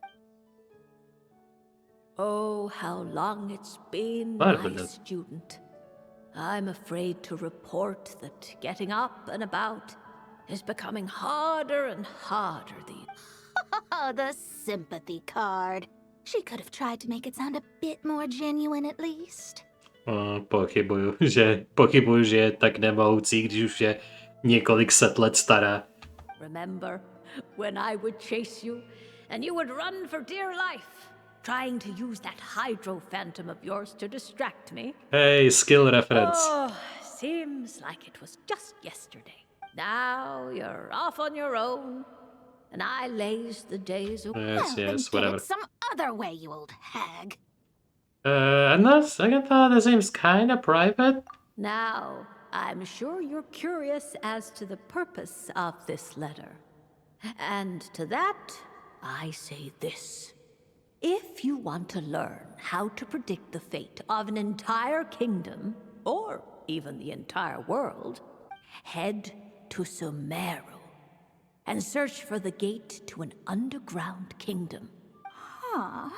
Oh, how long it's been, Bad, my but student. I'm afraid to report that getting up and about is becoming harder and harder these. Oh, the sympathy card. She could have tried to make it sound a bit more genuine at least. Pochybuju, že je tak nemohoucí, když už je několik set let stará. Remember when I would chase you and you would run for dear life? trying to use that hydro phantom of yours to distract me. Hey, skill reference. Oh, seems like it was just yesterday. Now you're off on your own, and I laze the days away. Yes, yes, whatever. Some other way, you old hag. On the second thought, that seems kind of private. Now, I'm sure you're curious as to the purpose of this letter. And to that, I say this. If you want to learn how to predict the fate of an entire kingdom, or even the entire world, head to Sumeru and search for the gate to an underground kingdom. Huh.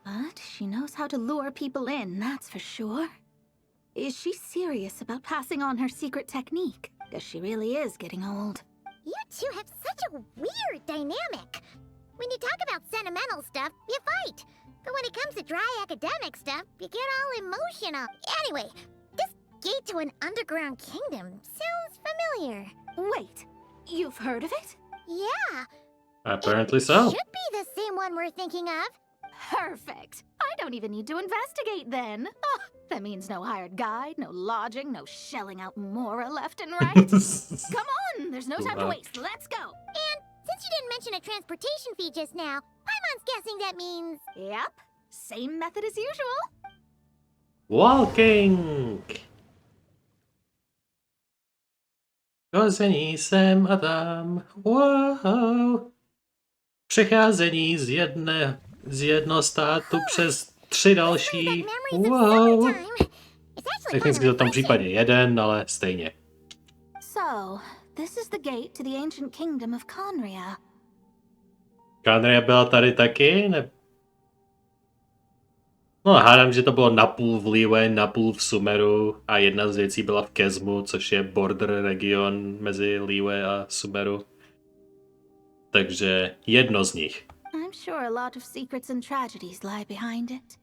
But she knows how to lure people in, that's for sure. Is she serious about passing on her secret technique? Because she really is getting old. You two have such a weird dynamic. When you talk about sentimental stuff, you fight. But when it comes to dry academic stuff, you get all emotional. Anyway, this gate to an underground kingdom sounds familiar. Wait, you've heard of it? Yeah. Apparently so. Should be the same one we're thinking of. Perfect. I don't even need to investigate then. Oh, that means no hired guide, no lodging, no shelling out Mora left and right. Come on, there's no time to waste. Let's go. And since you didn't mention a transportation fee just now, Paimon's guessing that means... Yep, same method as usual. Walking! Chození sem a tam. Wow! Přecházení z jednoho státu přes 3 další. Wow! Technicky to v tom případě jeden, ale stejně. So, this is the gate to the ancient kingdom of Conria. Conria byla tady taky? Ne... No hádám, že to bylo napůl v Liyue, napůl v Sumeru a jedna z věcí byla v Kezmu, což je border region mezi Liyue a Sumeru. Takže jedno z nich. I'm sure a lot of secrets and tragedies lie behind it.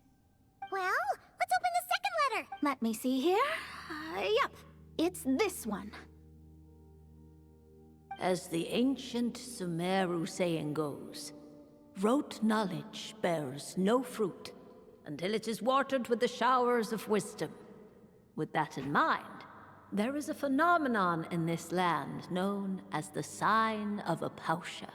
Well, let's open the second letter. Let me see here. Yep, it's this one. As the ancient Sumeru saying goes, rote knowledge bears no fruit until it is watered with the showers of wisdom. With that in mind, there is a phenomenon in this land known as the sign of a Pausha.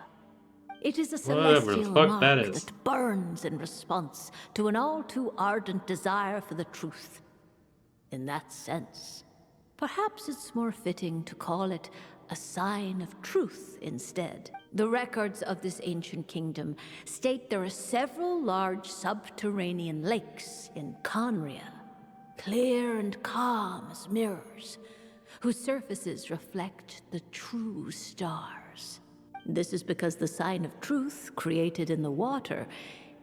It is a celestial mark that burns in response to an all too ardent desire for the truth. In that sense, perhaps it's more fitting to call it a sign of truth instead. The records of this ancient kingdom state there are several large subterranean lakes in Conria, clear and calm as mirrors, whose surfaces reflect the true stars. This is because the sign of truth created in the water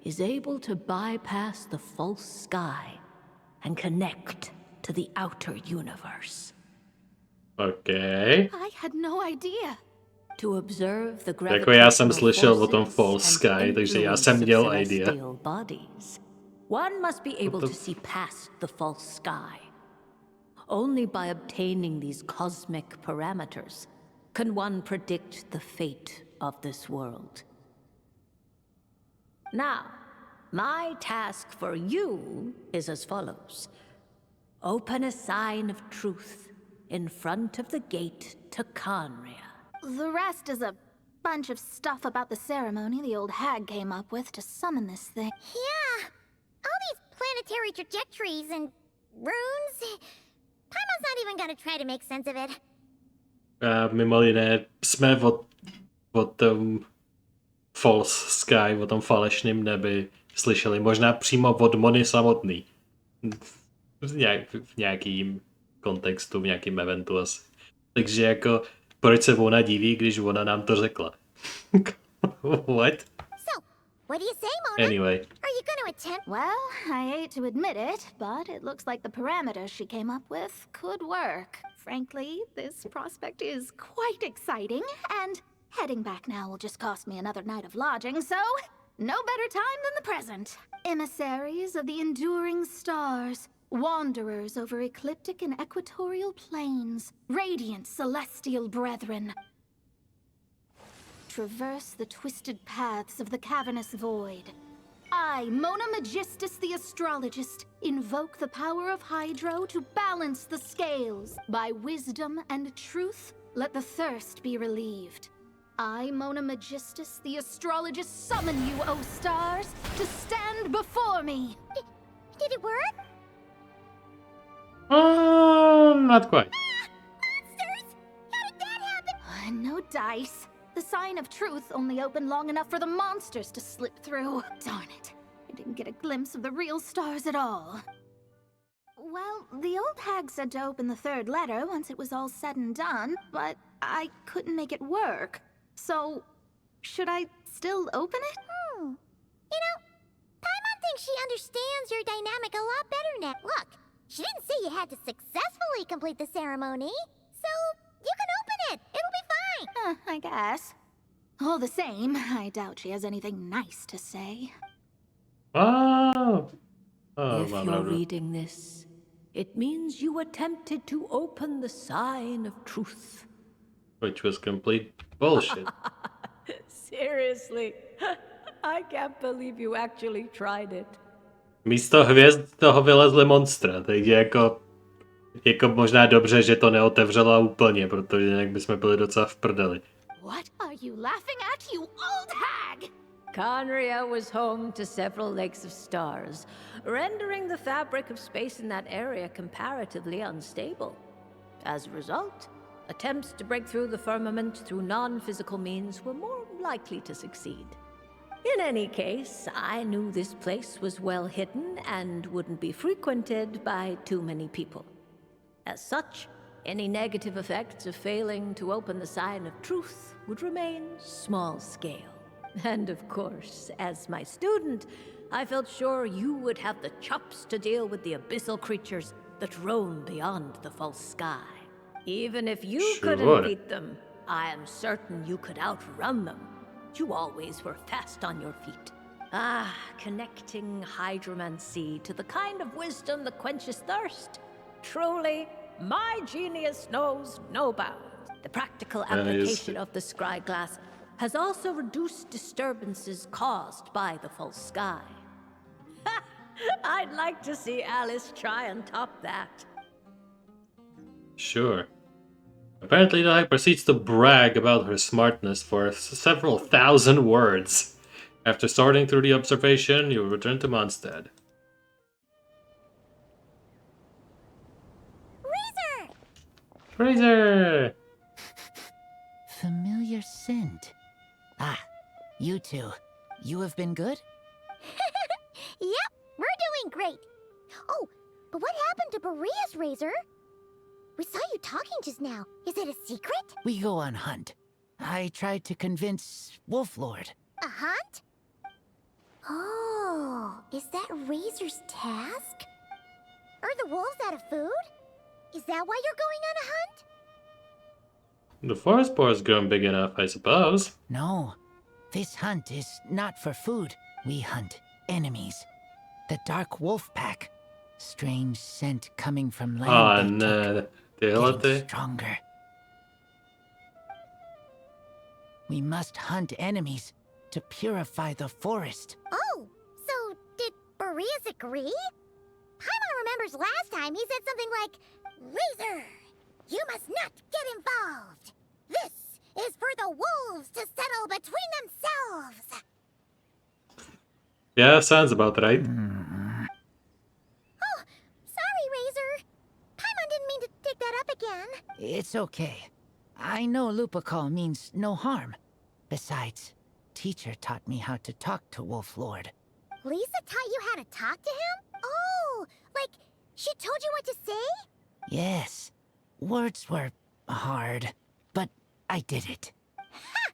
is able to bypass the false sky and connect to the outer universe. Okay. I had no idea. To observe the Jako já jsem slyšel o tom false sky, takže já jsem měl idea. One must be able to see past the false sky. Only by obtaining these cosmic parameters can one predict the fate of this world. Now, my task for you is as follows. Open a sign of truth in front of the gate to Conria. The rest is a bunch of stuff about the ceremony the old hag came up with to summon this thing. Yeah, all these planetary trajectories and runes. Paimon's not even gonna try to make sense of it. Mimo jiné jsme o tom false sky, o tom falešném nebi slyšeli možná přímo od Mony samotný. V nějakým kontextu, v nějakým eventu asi. Takže jako, proč se ona diví, když ona nám to řekla? What? So, what do you say, Mona? Anyway. Are you gonna attempt? Well, I hate to admit it, but it looks like the parameters she came up with could work. Frankly, this prospect is quite exciting, and heading back now will just cost me another night of lodging, so no better time than the present. Emissaries of the enduring stars, wanderers over ecliptic and equatorial plains, radiant celestial brethren. Traverse the twisted paths of the cavernous void. I, Mona Magistus the Astrologist, invoke the power of Hydro to balance the scales. By wisdom and truth, let the thirst be relieved. I, Mona Magistus the Astrologist, summon you, O stars, to stand before me. Did it work? Not quite. Monsters! How did that happen? No dice. The sign of truth only opened long enough for the monsters to slip through. Darn it. I didn't get a glimpse of the real stars at all. Well, the old hag said to open the third letter once it was all said and done, but I couldn't make it work. So, should I still open it? You know, Paimon thinks she understands your dynamic a lot better now. Look, she didn't say you had to successfully complete the ceremony, so you can open it. It'll be fine. I guess. All the same, I doubt she has anything nice to say. If you're reading this, it means you attempted to open the sign of truth. Which was complete bullshit. Seriously, I can't believe you actually tried it. Místo hvězd z toho vylezly monstra, takže jako možná dobře, že to neotevřela úplně, protože jinak bychom byli docela v prdeli. What are you laughing at, you old hag? Conria was home to several lakes of stars, rendering the fabric of space in that area comparatively unstable. As a result, attempts to break through the firmament through non-physical means were more likely to succeed. In any case, I knew this place was well hidden and wouldn't be frequented by too many people. As such, any negative effects of failing to open the sign of truth would remain small scale. And of course, as my student, I felt sure you would have the chops to deal with the abyssal creatures that roam beyond the false sky. Even if you couldn't beat them, I am certain you could outrun them. You always were fast on your feet. Connecting hydromancy to the kind of wisdom that quenches thirst. Truly, my genius knows no bounds. The practical application of the scry glass has also reduced disturbances caused by the false sky. I'd like to see Alice try and top that. Sure. Apparently the hag proceeds to brag about her smartness for several thousand words. After sorting through the observation, you return to Mondstadt. Razor! Familiar scent. You two. You have been good? Yep, we're doing great. Oh, but what happened to Berea's razor? We saw you talking just now. Is it a secret? We go on hunt. I tried to convince Wolflord. A hunt? Oh, is that Razor's task? Are the wolves out of food? Is that why you're going on a hunt? The forest boar's grown big enough, I suppose. No, this hunt is not for food. We hunt enemies. The Dark Wolf Pack. Strange scent coming from land. Getting stronger. We must hunt enemies to purify the forest. Oh, so did Boreas agree? Paimon remembers last time he said something like, Razor, you must not get involved. This is for the wolves to settle between themselves. Yeah, sounds about right. Oh, sorry, Razor. Paimon didn't mean to dig that up again. It's okay. I know Lupacol means no harm. Besides, teacher taught me how to talk to Wolflord. Lisa taught you how to talk to him? Oh, like she told you what to say? Yes. Words were hard, but I did it. Ha!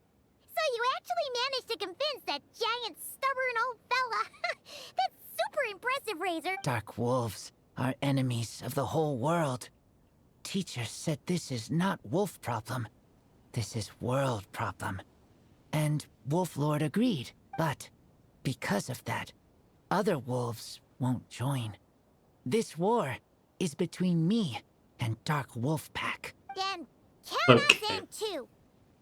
So you actually managed to convince that giant, stubborn old fella. That's super impressive, Razor. Dark wolves are enemies of the whole world. Teacher said this is not wolf problem. This is world problem. And Wolflord agreed, but because of that, other wolves won't join. This war is between me and Dark Wolf Pack. Then count us in too.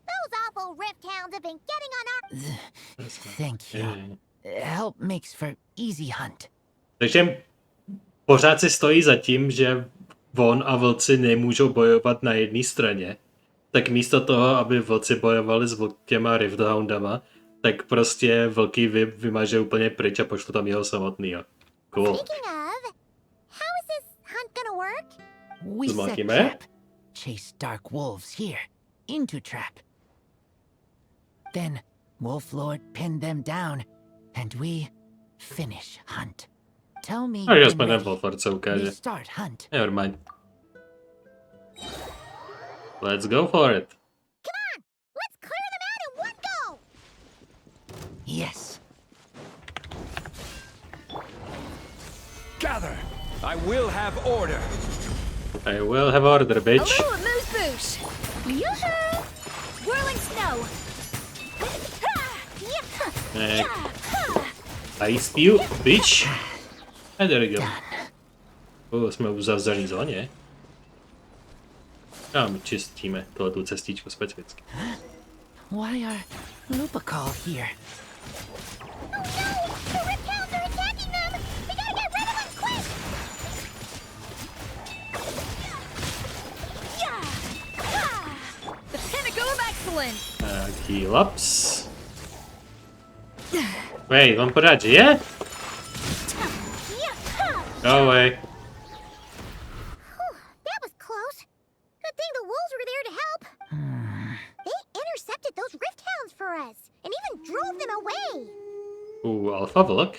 Those awful rift hounds have been getting on our... Thank you. help makes for easy hunt. Takže pořád si stojí za tím, že on a vlci nemůžou bojovat na jedné straně. Tak místo toho, aby vlci bojovali s těma Rifthoundama, tak prostě vlky vymaže úplně pryč a pošlu tam jeho samotnýho. Cool. Speaking of, how is this hunt gonna work? We set Zmakíme. trap. Chase dark wolves here, into trap. Then Wolf Lord pinned them down, and we finish hunt. Tell me Takže when aspoň ten ready. Wolford se We ukáže. start hunt. Nevermind. Let's go for it. Come on, let's clear them out in one go! Yes. Gather! I will have order! I will have order, bitch. A moose boosh! Yoo-hoo! Whirling snow! Ice spew, bitch. And there we go. Jsme v uzavřené zóně. A my čistíme tohletu cestičku specificky. Why are Lupacol here? Oh no! The Rifthounds are attacking them! We gotta get rid of them quick! The pinnacle of excellence! Heal ups. Wait, on pořád žije? Go away. That was close. Good thing the wolves were there to help. They intercepted those Rifthounds for us, and even drove them away. Ooh, I'll have a look.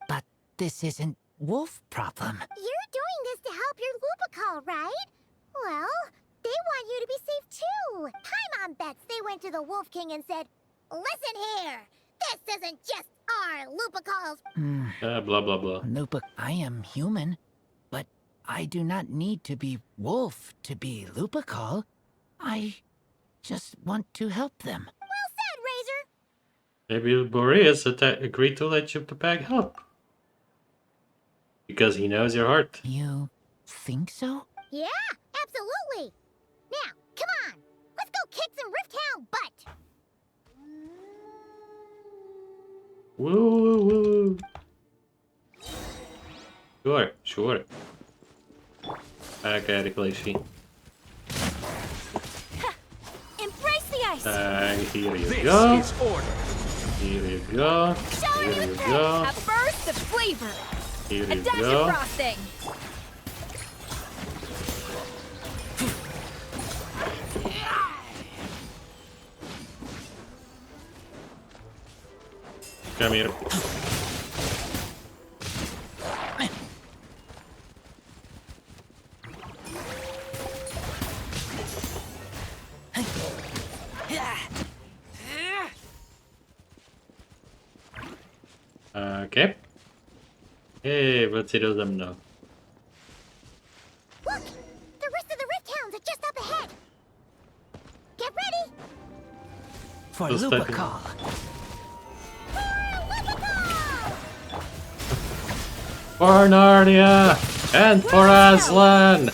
But this isn't wolf problem. You're doing this to help your Lupacol, right? Well, they want you to be safe too. Paimon bets they went to the Wolf King and said, "Listen here, this isn't just our Lupacols." Blah blah blah. I am human, but I do not need to be wolf to be Lupacol. I just want to help them. Well said, Razor. Maybe Boreas agreed to let you bag help. Because he knows your heart. You think so? Yeah, absolutely. Now, come on, let's go kick some Rifthound butt. Woo woo woo. Sure, sure. Okay, Rickleshi. Embrace the ice! Here you This go. is order! Here you go. Showing Here you you the go. A burst of flavor! Here A you dash go. of frosting! Come here. Okay. Hey, what's it za mnou? Look, the rest of the Rifthounds are just up ahead. Get ready. For Ostatni. Lupacol. For Narnia and for Aslan.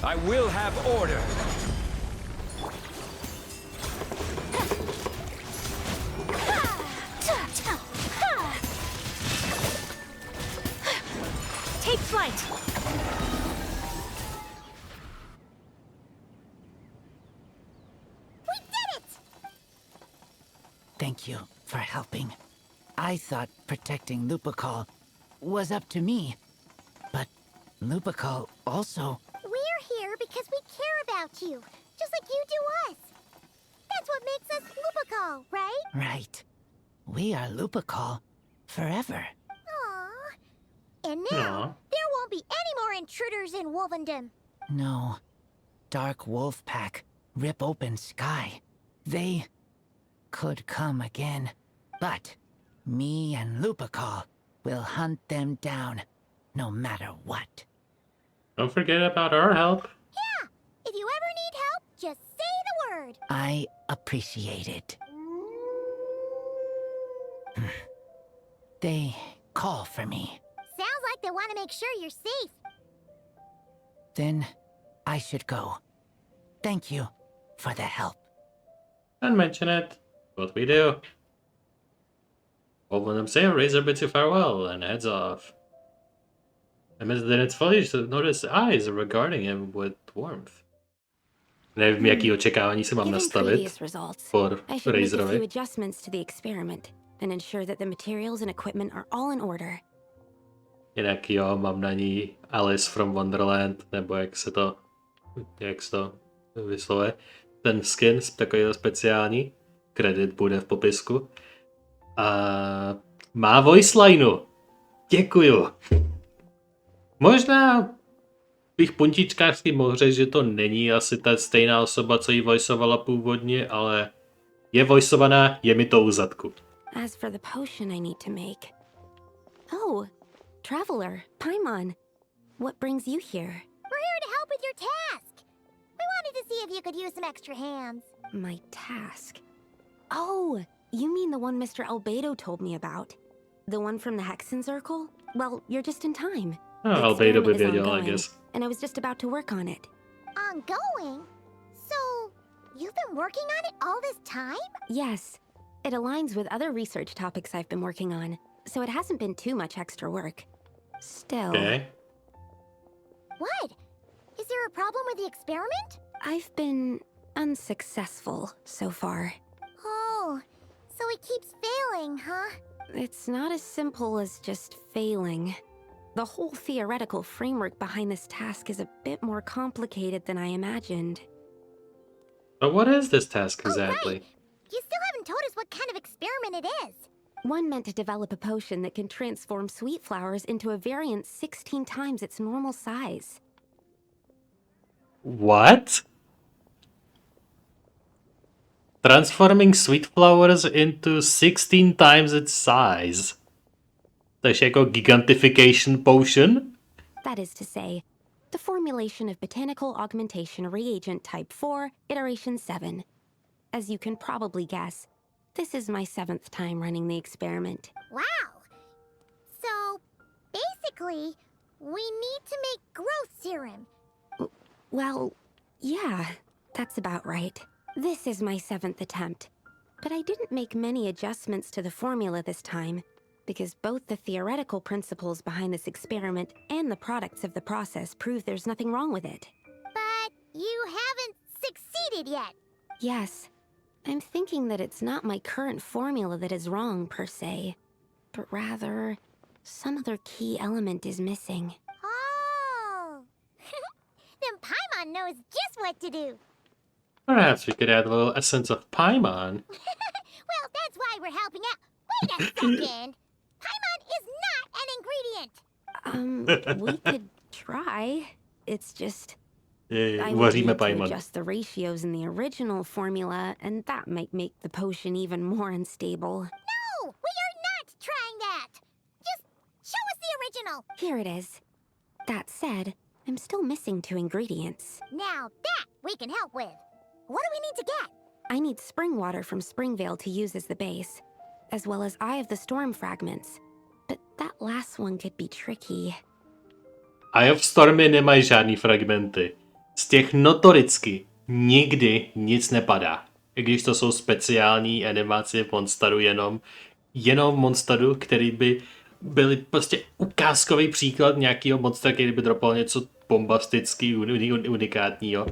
I will have order! Take flight! We did it! Thank you for helping. I thought protecting Lupacol was up to me. But Lupacol also... We're here because we care about you, just like you do us. That's what makes us Lupacol, right? Right. We are Lupacol forever. Aww. And now, Aw. there won't be any more intruders in Wolvendom. No. Dark Wolf Pack, Rip Open Sky. They could come again. But me and Lupacol will hunt them down, no matter what. Don't forget about our help. Yeah, if you ever need help, just say the word. I appreciate it. They call for me. Sounds like they want to make sure you're safe. Then I should go. Thank you for the help. Don't mention it. What we do? Open them say, Razor bids you farewell, and heads off. Amidst the its foliage, notice eyes regarding him with warmth. Nevím, jaký očekávání se mám nastavit por I should make a few Razorovi. adjustments to the experiment and ensure that the materials and equipment are all in order. Jinak jo, mám na ní Alice from Wonderland, nebo jak se to vyslovuje. Ten skin, takový speciální, kredit bude v popisku. A má voice lineu. Děkuju. Možná bych puntičkářsky mohl říct, že to není asi ta stejná osoba, co ji voiceovala původně, ale je voiceovaná, je mi to u zadku. As for the potion I need to make. Oh, traveler, Paimon. What brings you here? We're here to help with your task. We wanted to see if you could use some extra hands. My task. Oh, you mean the one Mr. Albedo told me about? The one from the Hexenzirkel? Well, you're just in time. Oh, The Albedo by experiment is věděl, I ongoing, guess. and I was just about to work on it. Ongoing? So, you've been working on it all this time? Yes, it aligns with other research topics I've been working on, so it hasn't been too much extra work. Still... Okay. What? Is there a problem with the experiment? I've been unsuccessful so far. Oh, so it keeps failing, huh? It's not as simple as just failing. The whole theoretical framework behind this task is a bit more complicated than I imagined. But what is this task exactly? You still haven't told us what kind of experiment it is. One meant to develop a potion that can transform sweet flowers into a variant 16 times its normal size. What? Transforming sweet flowers into 16 times its size. Takže jako gigantification potion? That is to say, the formulation of botanical augmentation reagent type 4, iteration 7. As you can probably guess, this is my 7th time running the experiment. Wow. So, basically, we need to make growth serum. Well, yeah, that's about right. This is my 7th attempt, but I didn't make many adjustments to the formula this time, because both the theoretical principles behind this experiment and the products of the process prove there's nothing wrong with it. But you haven't succeeded yet. Yes, I'm thinking that it's not my current formula that is wrong, per se, but rather, some other key element is missing. Oh. Then Paimon knows just what to do. Perhaps we could add a little essence of Paimon. Well, that's why we're helping out. Wait a second. Paimon is not an ingredient. We could try. It's just... I would Uvaříme need to Paimon. adjust the ratios in the original formula, and that might make the potion even more unstable. No, we are not trying that. Just show us the original. Here it is. That said, I'm still missing 2 ingredients. Now that we can help with. What do we need to get? I need spring water from Springvale to use as the base, as well as Eye of the Storm fragments. But that last one could be tricky. Eye of Stormy nemají žádný fragmenty. Z těch notoricky nikdy nic nepadá. I když to jsou speciální animace v Monsteru jenom Monsteru, který by byly prostě ukázkový příklad nějakého monstera, který by dropal něco bombastický, unikátního.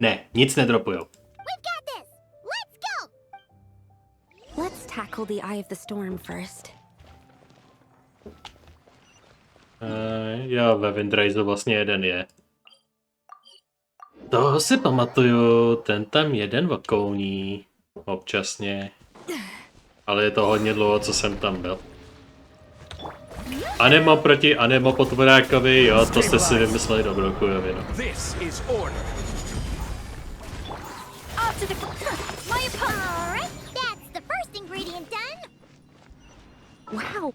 Ne, nic nedropujou. We've got this. Let's go. Let's tackle the Eye of the Storm first. Jo, ve Windrisu vlastně jeden je. Toho si pamatuju, ten tam jeden okouní. Občasně. Ale je to hodně dlouho, co jsem tam byl. Anemo proti Anemo potvorákovi, jo, to jste si vymysleli Dobrokujovi, no. This is order. My opponent. All right, that's the first ingredient done. Wow.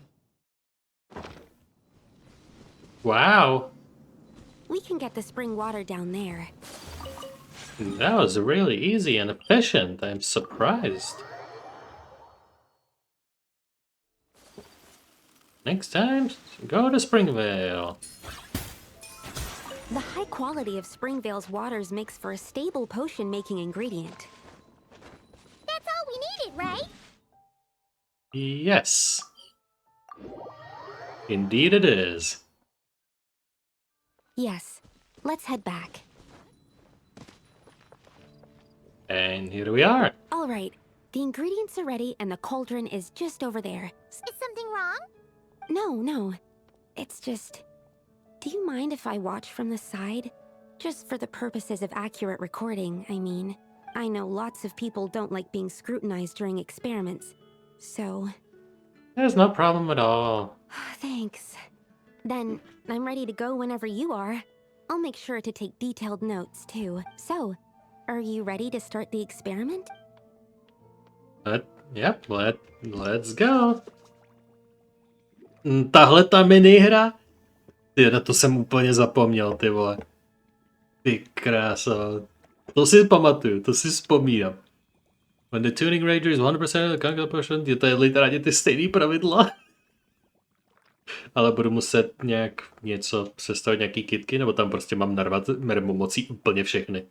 Wow. We can get the spring water down there. That was really easy and efficient. I'm surprised. Next time, go to Springvale. The high quality of Springvale's waters makes for a stable potion-making ingredient. That's all we needed, right? Yes. Indeed it is. Yes. Let's head back. And here we are. All right. The ingredients are ready and the cauldron is just over there. Is something wrong? No. It's just... Do you mind if I watch from the side? Just for the purposes of accurate recording, I mean. I know lots of people don't like being scrutinized during experiments, so... There's no problem at all. Thanks. Then, I'm ready to go whenever you are. I'll make sure to take detailed notes, too. So, are you ready to start the experiment? Let's go. Tahle ta minihra? Ty, na to jsem úplně zapomněl, ty vole. Ty kráso. To si pamatuju, to si vzpomínám. When the tuning ranger is 100% of the conquer portion, je to literálně ty stejný pravidla. Ale budu muset nějak něco sestavit, nějaký kitky, nebo tam prostě mám narvat mocí úplně všechny.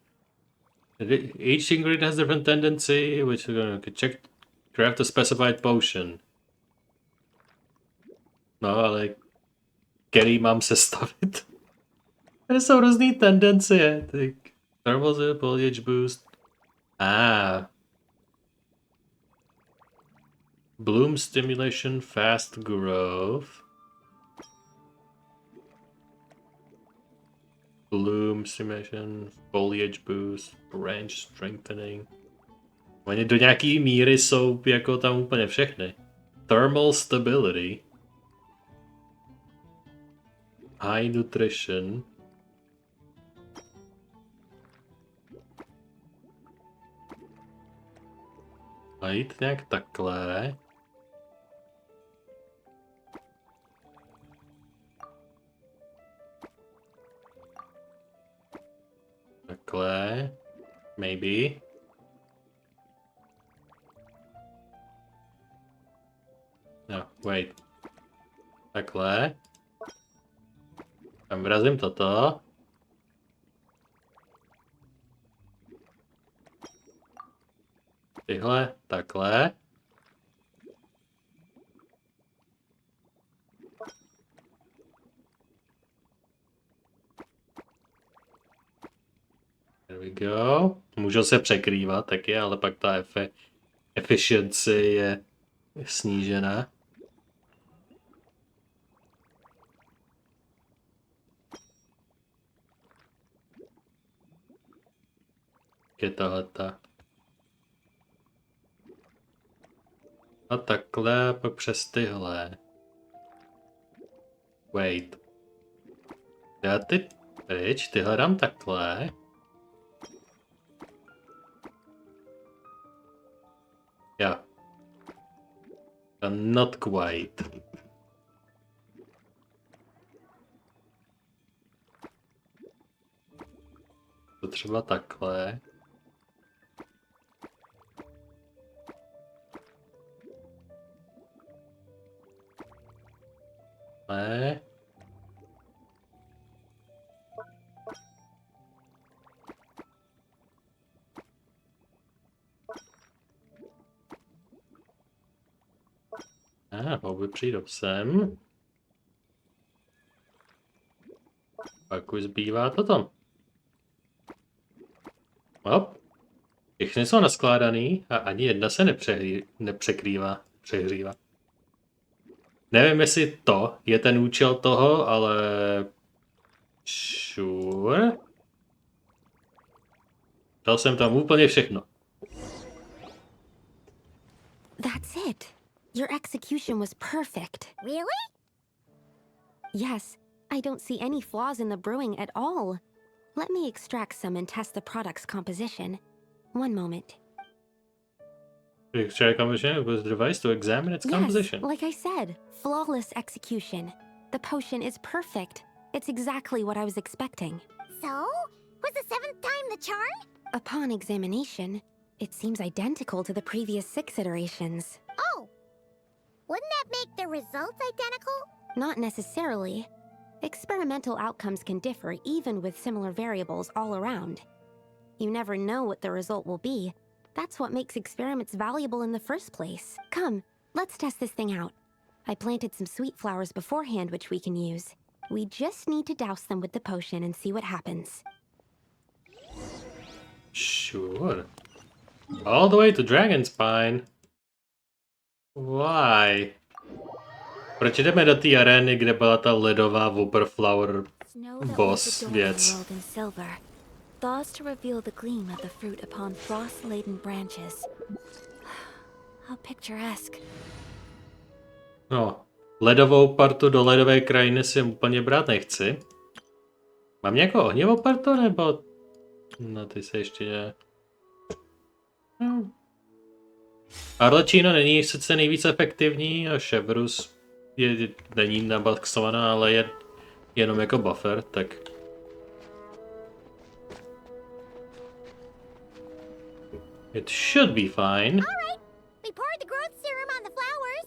Each ingredient has different tendency, which we're gonna check. Craft a specified potion. No, ale který mám sestavit? Tady jsou různý tendence. Thermal foliage boost. Bloom stimulation, fast growth. Bloom stimulation, foliage boost, branch strengthening. Oni do nějaký míry jsou jako tam úplně všechny. Thermal stability. High nutrition. A jít nějak takhle. Takhle. Maybe. No, wait. Takhle. Tam vrazím toto. Tyhle, takhle. There we go. Můžou se překrývat taky, ale pak ta efficiency je snížená. Je tohleta. A takhle, pak přes tyhle. Wait. Já ty pryč, tyhle dám takhle. Yeah. Not quite. To třeba takhle. Ne. Houby přijdou sem. Pak už zbývá toto. Hop. Všechny jsou naskládaný a ani jedna se přehřívá. Nevím, jestli to je ten účel toho, ale... Sure. Dal jsem tam úplně všechno. That's it. Your execution was perfect. Really? Yes, I don't see any flaws in the brewing at all. Let me extract some and test the product's composition. One moment. Extract composition was the device to examine its composition. Yes, like I said, flawless execution. The potion is perfect. It's exactly what I was expecting. So? Was the 7th time the charm? Upon examination, it seems identical to the previous 6 iterations. Oh! Wouldn't that make the results identical? Not necessarily. Experimental outcomes can differ even with similar variables all around. You never know what the result will be, That's what makes experiments valuable in the first place. Come, let's test this thing out. I planted some sweet flowers beforehand which we can use. We just need to douse them with the potion and see what happens. Sure. All the way to Dragonspine. Why? Proč jdeme do té arény, kde byla ta ledová Whopperflower boss věc? Thaws to reveal the gleam of the fruit upon frost-laden branches. How picturesque. No, ledovou partu do ledové krajiny si úplně brát nechci. Mám nějakou ohnivou partu, nebo... No, ty se ještě ne... Arlecchino není sice nejvíc efektivní a Chevrus není nabaxovaná, ale je jenom jako buffer, tak... It should be fine. Alright, we poured the growth serum on the flowers.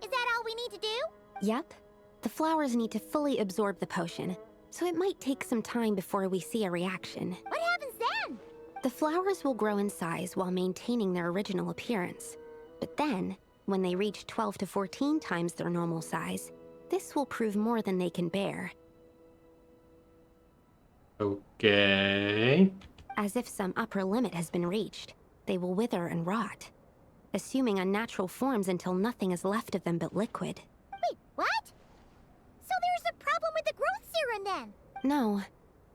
Is that all we need to do? Yep. The flowers need to fully absorb the potion, so it might take some time before we see a reaction. What happens then? The flowers will grow in size while maintaining their original appearance. But then, when they reach 12 to 14 times their normal size, this will prove more than they can bear. Okay. As if some upper limit has been reached, they will wither and rot, assuming unnatural forms until nothing is left of them but liquid. Wait, what? So there's a problem with the growth serum then? No.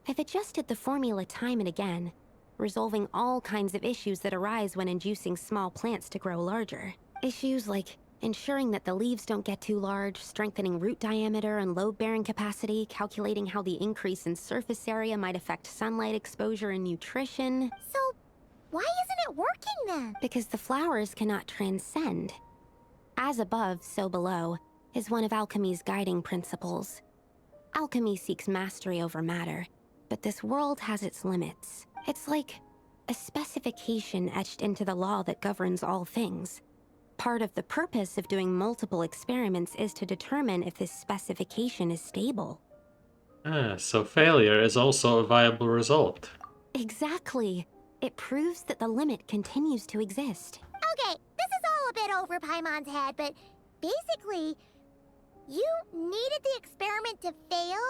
I've adjusted the formula time and again, resolving all kinds of issues that arise when inducing small plants to grow larger. Issues like ensuring that the leaves don't get too large, strengthening root diameter and load-bearing capacity, calculating how the increase in surface area might affect sunlight exposure and nutrition. So, why isn't it working then? Because the flowers cannot transcend. As above, so below, is one of alchemy's guiding principles. Alchemy seeks mastery over matter, but this world has its limits. It's like a specification etched into the law that governs all things. Part of the purpose of doing multiple experiments is to determine if this specification is stable. So failure is also a viable result. Exactly. It proves that the limit continues to exist. Okay, this is all a bit over Paimon's head, but basically, you needed the experiment to fail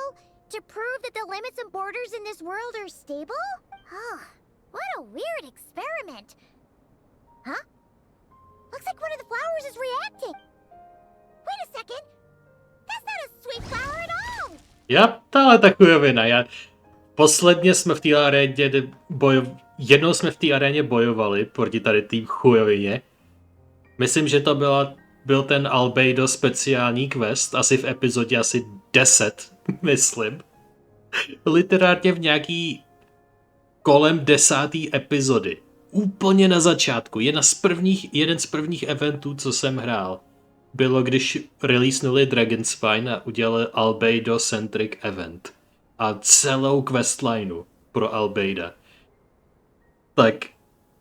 to prove that the limits and borders in this world are stable? Oh, what a weird experiment. Huh? Looks like one of the flowers is reacting. Wait a second. That's not a sweet flower at all. Yep, tohle ta chujovina. Posledně jsme v té aréně jednou jsme v té aréně bojovali proti tady té chujovině. Myslím, že to byl ten Albedo speciální quest, asi v epizodě asi 10, myslím. Literárně v nějaký kolem 10. epizody. Úplně na začátku. Jeden z prvních eventů, co jsem hrál, bylo, když releasenuli Dragonspine a udělali Albedo-centric event. A celou questlineu pro Albeida.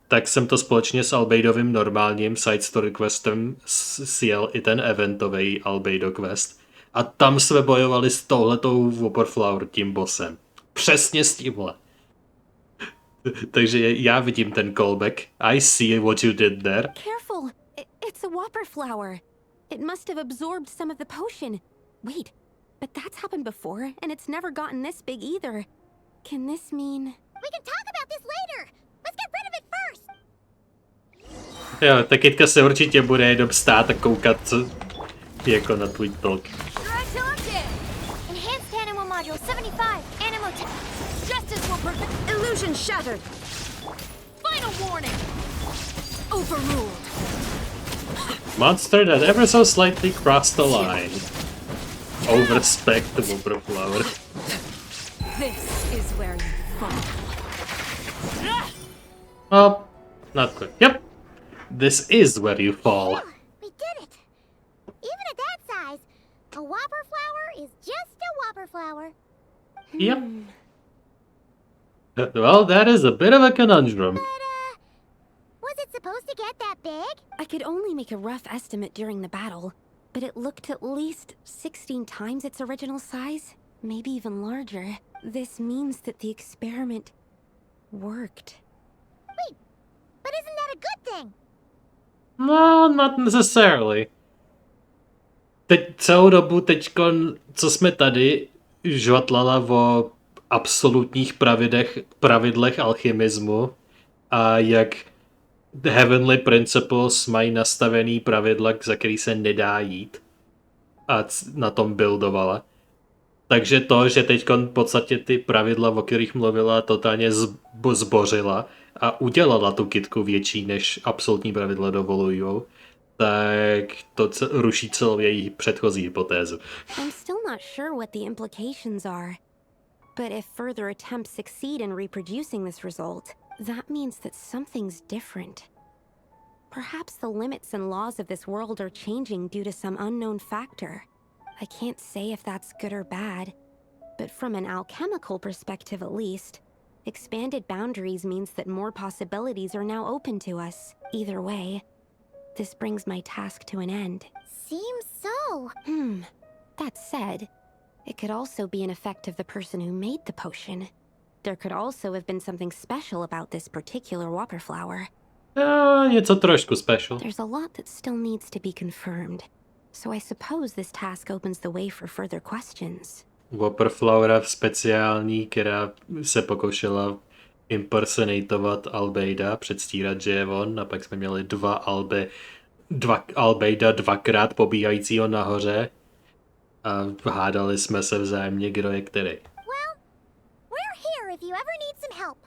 Tak jsem to společně s Albeidovým normálním side story questem sjel i ten eventový Albedo quest. A tam jsme bojovali s touhletou Whopperflower, tím bossem. Přesně s tímhle. Takže já vidím ten callback. I see what you did there. Careful! It's a Whopperflower. It must have absorbed some of the potion. Wait, but that's happened before, and it's never gotten this big either. Can this mean... We can talk about this later. Let's get rid of it first. Jo, ta kytka se určitě bude jenom stát a koukat jako na tvůj talk. Enhanced animal module 75. Animal Justice will perfect. Illusion shattered. Final warning. Overruled. Monster that ever so slightly crossed the line. Overspec the Whopperflower. This is where you fall. Oh, not good. Yep. This is where you fall. Yeah, we did it. Even at that size, a Whopperflower is just a Whopperflower. Yep. Well, that is a bit of a conundrum. But, was it supposed to get that big? I could only make a rough estimate during the battle, but it looked at least 16 times its original size, maybe even larger. This means that the experiment worked. Wait, but isn't that good thing. No, not necessarily. Teď celou dobu teďkon, co jsme tady, žvatlala o absolutních pravidlech alchymismu a jak Heavenly Principles mají nastavený pravidla, za který se nedá jít a na tom buildovala. Takže to, že teďkon v podstatě ty pravidla, o kterých mluvila, totálně zbořila a udělala tu kitku větší, než absolutní pravidla dovolujou, tak to ruší celou její předchozí hypotézu. I'm still not sure what the implications are. But if further attempts succeed in reproducing this result, that means that something's different. Perhaps the limits and laws of this world are changing due to some unknown factor. I can't say if that's good or bad, but from an alchemical perspective at least, expanded boundaries means that more possibilities are now open to us. Either way, this brings my task to an end. Seems so. That said, it could also be an effect of the person who made the potion. There could also have been something special about this particular whopper flower. Něco trošku special. There's a lot that still needs to be confirmed, so I suppose this task opens the way for further questions. Whopper flowera speciální, která se pokoušela impersonatovat Albeida, předstírat, že je on, a pak jsme měli dva Albeida dvakrát pobíhajícího nahoře a hádali jsme se vzájemně, kdo je který. Well, we're here if you ever need some help.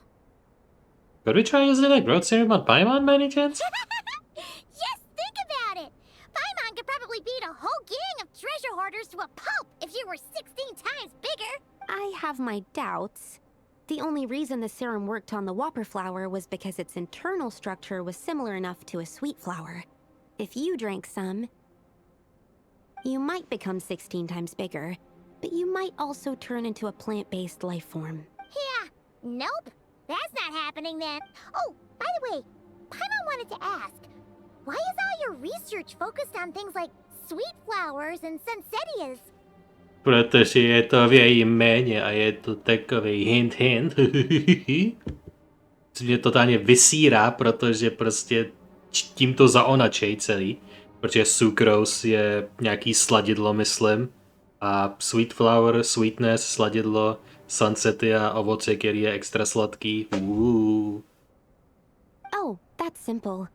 Could we try using a growth serum on Paimon by any chance? Yes, think about it. Paimon could probably beat a whole gang of treasure hoarders to a pulp if you were 16 times bigger. I have my doubts. The only reason the serum worked on the whopper flower was because its internal structure was similar enough to a sweet flower. If you drank some, you might become 16 times bigger, but you might also turn into a plant-based life form. Yeah, nope. That's not happening then. Oh, by the way, Paimon wanted to ask, why is all your research focused on things like sweet flowers and sunsettias? Protože je to v jejím jméně a je to takový hint. Co mě totálně vysírá, protože prostě tím to zaonačej celý. Protože sucrose je nějaký sladidlo, myslím. A sweet flower, sweetness, sladidlo, sunsettia, ovoce, který je extra sladký. Oh, that's simple.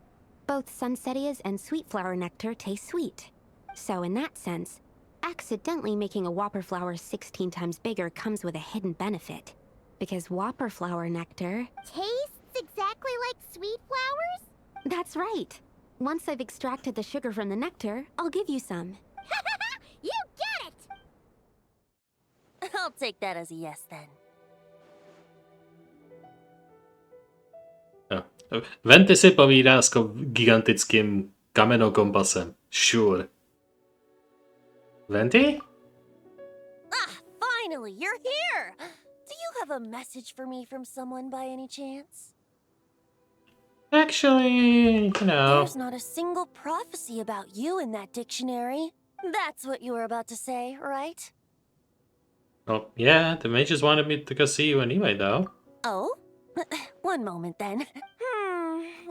Both sunsettias and sweet flower nectar taste sweet. So in that sense, accidentally making a whopper flower 16 times bigger comes with a hidden benefit. Because whopper flower nectar Tastes exactly like sweet flowers? That's right. Once I've extracted the sugar from the nectar, I'll give you some. You get it! I'll take that as a yes then. Venty si povídá s gigantickým kamenokompasem. Sure. Venty? Finally, you're here! Do you have a message for me from someone by any chance? Actually, There's not a single prophecy about you in that dictionary. That's what you were about to say, right? Well, yeah, the mages wanted me to go see you anyway, though. Oh? One moment then.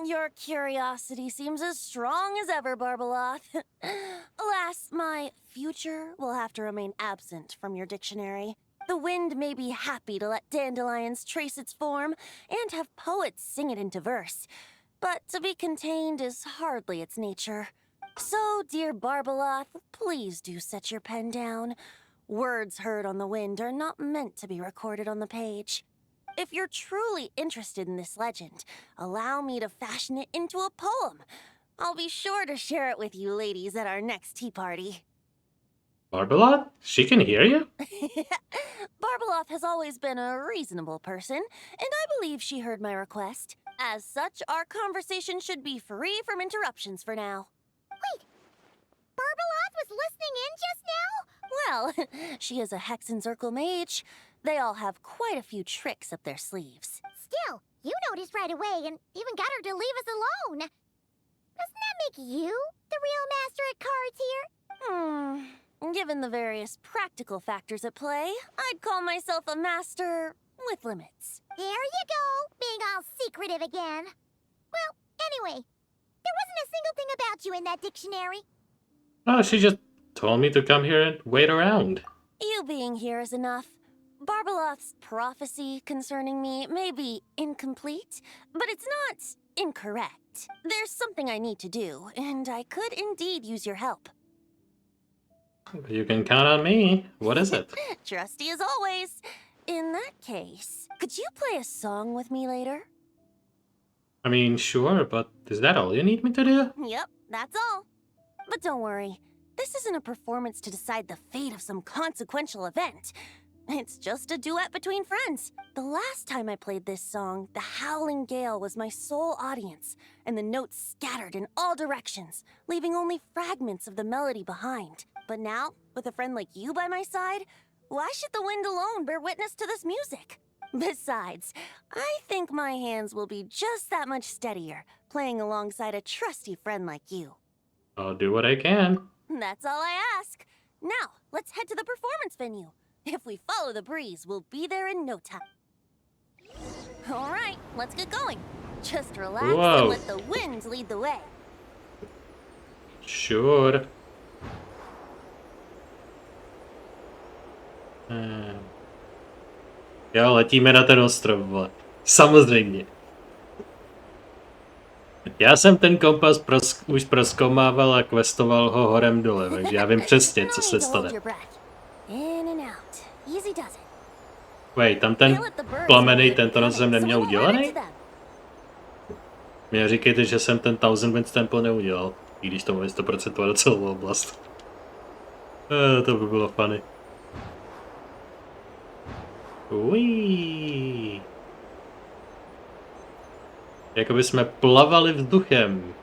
Your curiosity seems as strong as ever, Barbeloth. Alas, my future will have to remain absent from your dictionary. The wind may be happy to let dandelions trace its form and have poets sing it into verse, but to be contained is hardly its nature. So, dear Barbeloth, please do set your pen down. Words heard on the wind are not meant to be recorded on the page. If you're truly interested in this legend, allow me to fashion it into a poem. I'll be sure to share it with you ladies at our next tea party. Barbeloth? She can hear you? Barbeloth has always been a reasonable person, and I believe she heard my request. As such, our conversation should be free from interruptions for now. Wait, Barbeloth was listening in just now? Well, she is a Hexenzirkel mage. They all have quite a few tricks up their sleeves. Still, you noticed right away and even got her to leave us alone. Doesn't that make you the real master at cards here? Given the various practical factors at play, I'd call myself a master with limits. There you go, being all secretive again. Well, Anyway, there wasn't a single thing about you in that dictionary. Oh, she just told me to come here and wait around. You being here is enough. Barbeloth's prophecy concerning me may be incomplete, but it's not incorrect. There's something I need to do, and I could indeed use your help. You can count on me. What is it? Trusty as always. In that case, could you play a song with me later? I mean, sure, but is that all you need me to do? Yep, that's all. But don't worry, this isn't a performance to decide the fate of some consequential event. It's just a duet between friends. The last time I played this song, the howling gale was my sole audience, and the notes scattered in all directions, leaving only fragments of the melody behind. But now, with a friend like you by my side, why should the wind alone bear witness to this music? Besides, I think my hands will be just that much steadier, playing alongside a trusty friend like you. I'll do what I can. That's all I ask. Now, let's head to the performance venue. If we follow the breeze, we'll be there in no time. All right, let's get going. Just relax Whoa. and let the wind lead the way. Sure. Jo, letíme na ten ostrov, vole. Samozřejmě. Já jsem ten kompas už prozkoumával a questoval ho horem dole, takže já vím přesně, co se stane. Wait, tam ten plamenej tento jsem neměl udělaný? Mě říkejte, že jsem ten Thousand Winds Temple neudělal, i když to může 100% do celou oblast. To by bylo funny. Uiii. Jakoby jsme plavali vzduchem.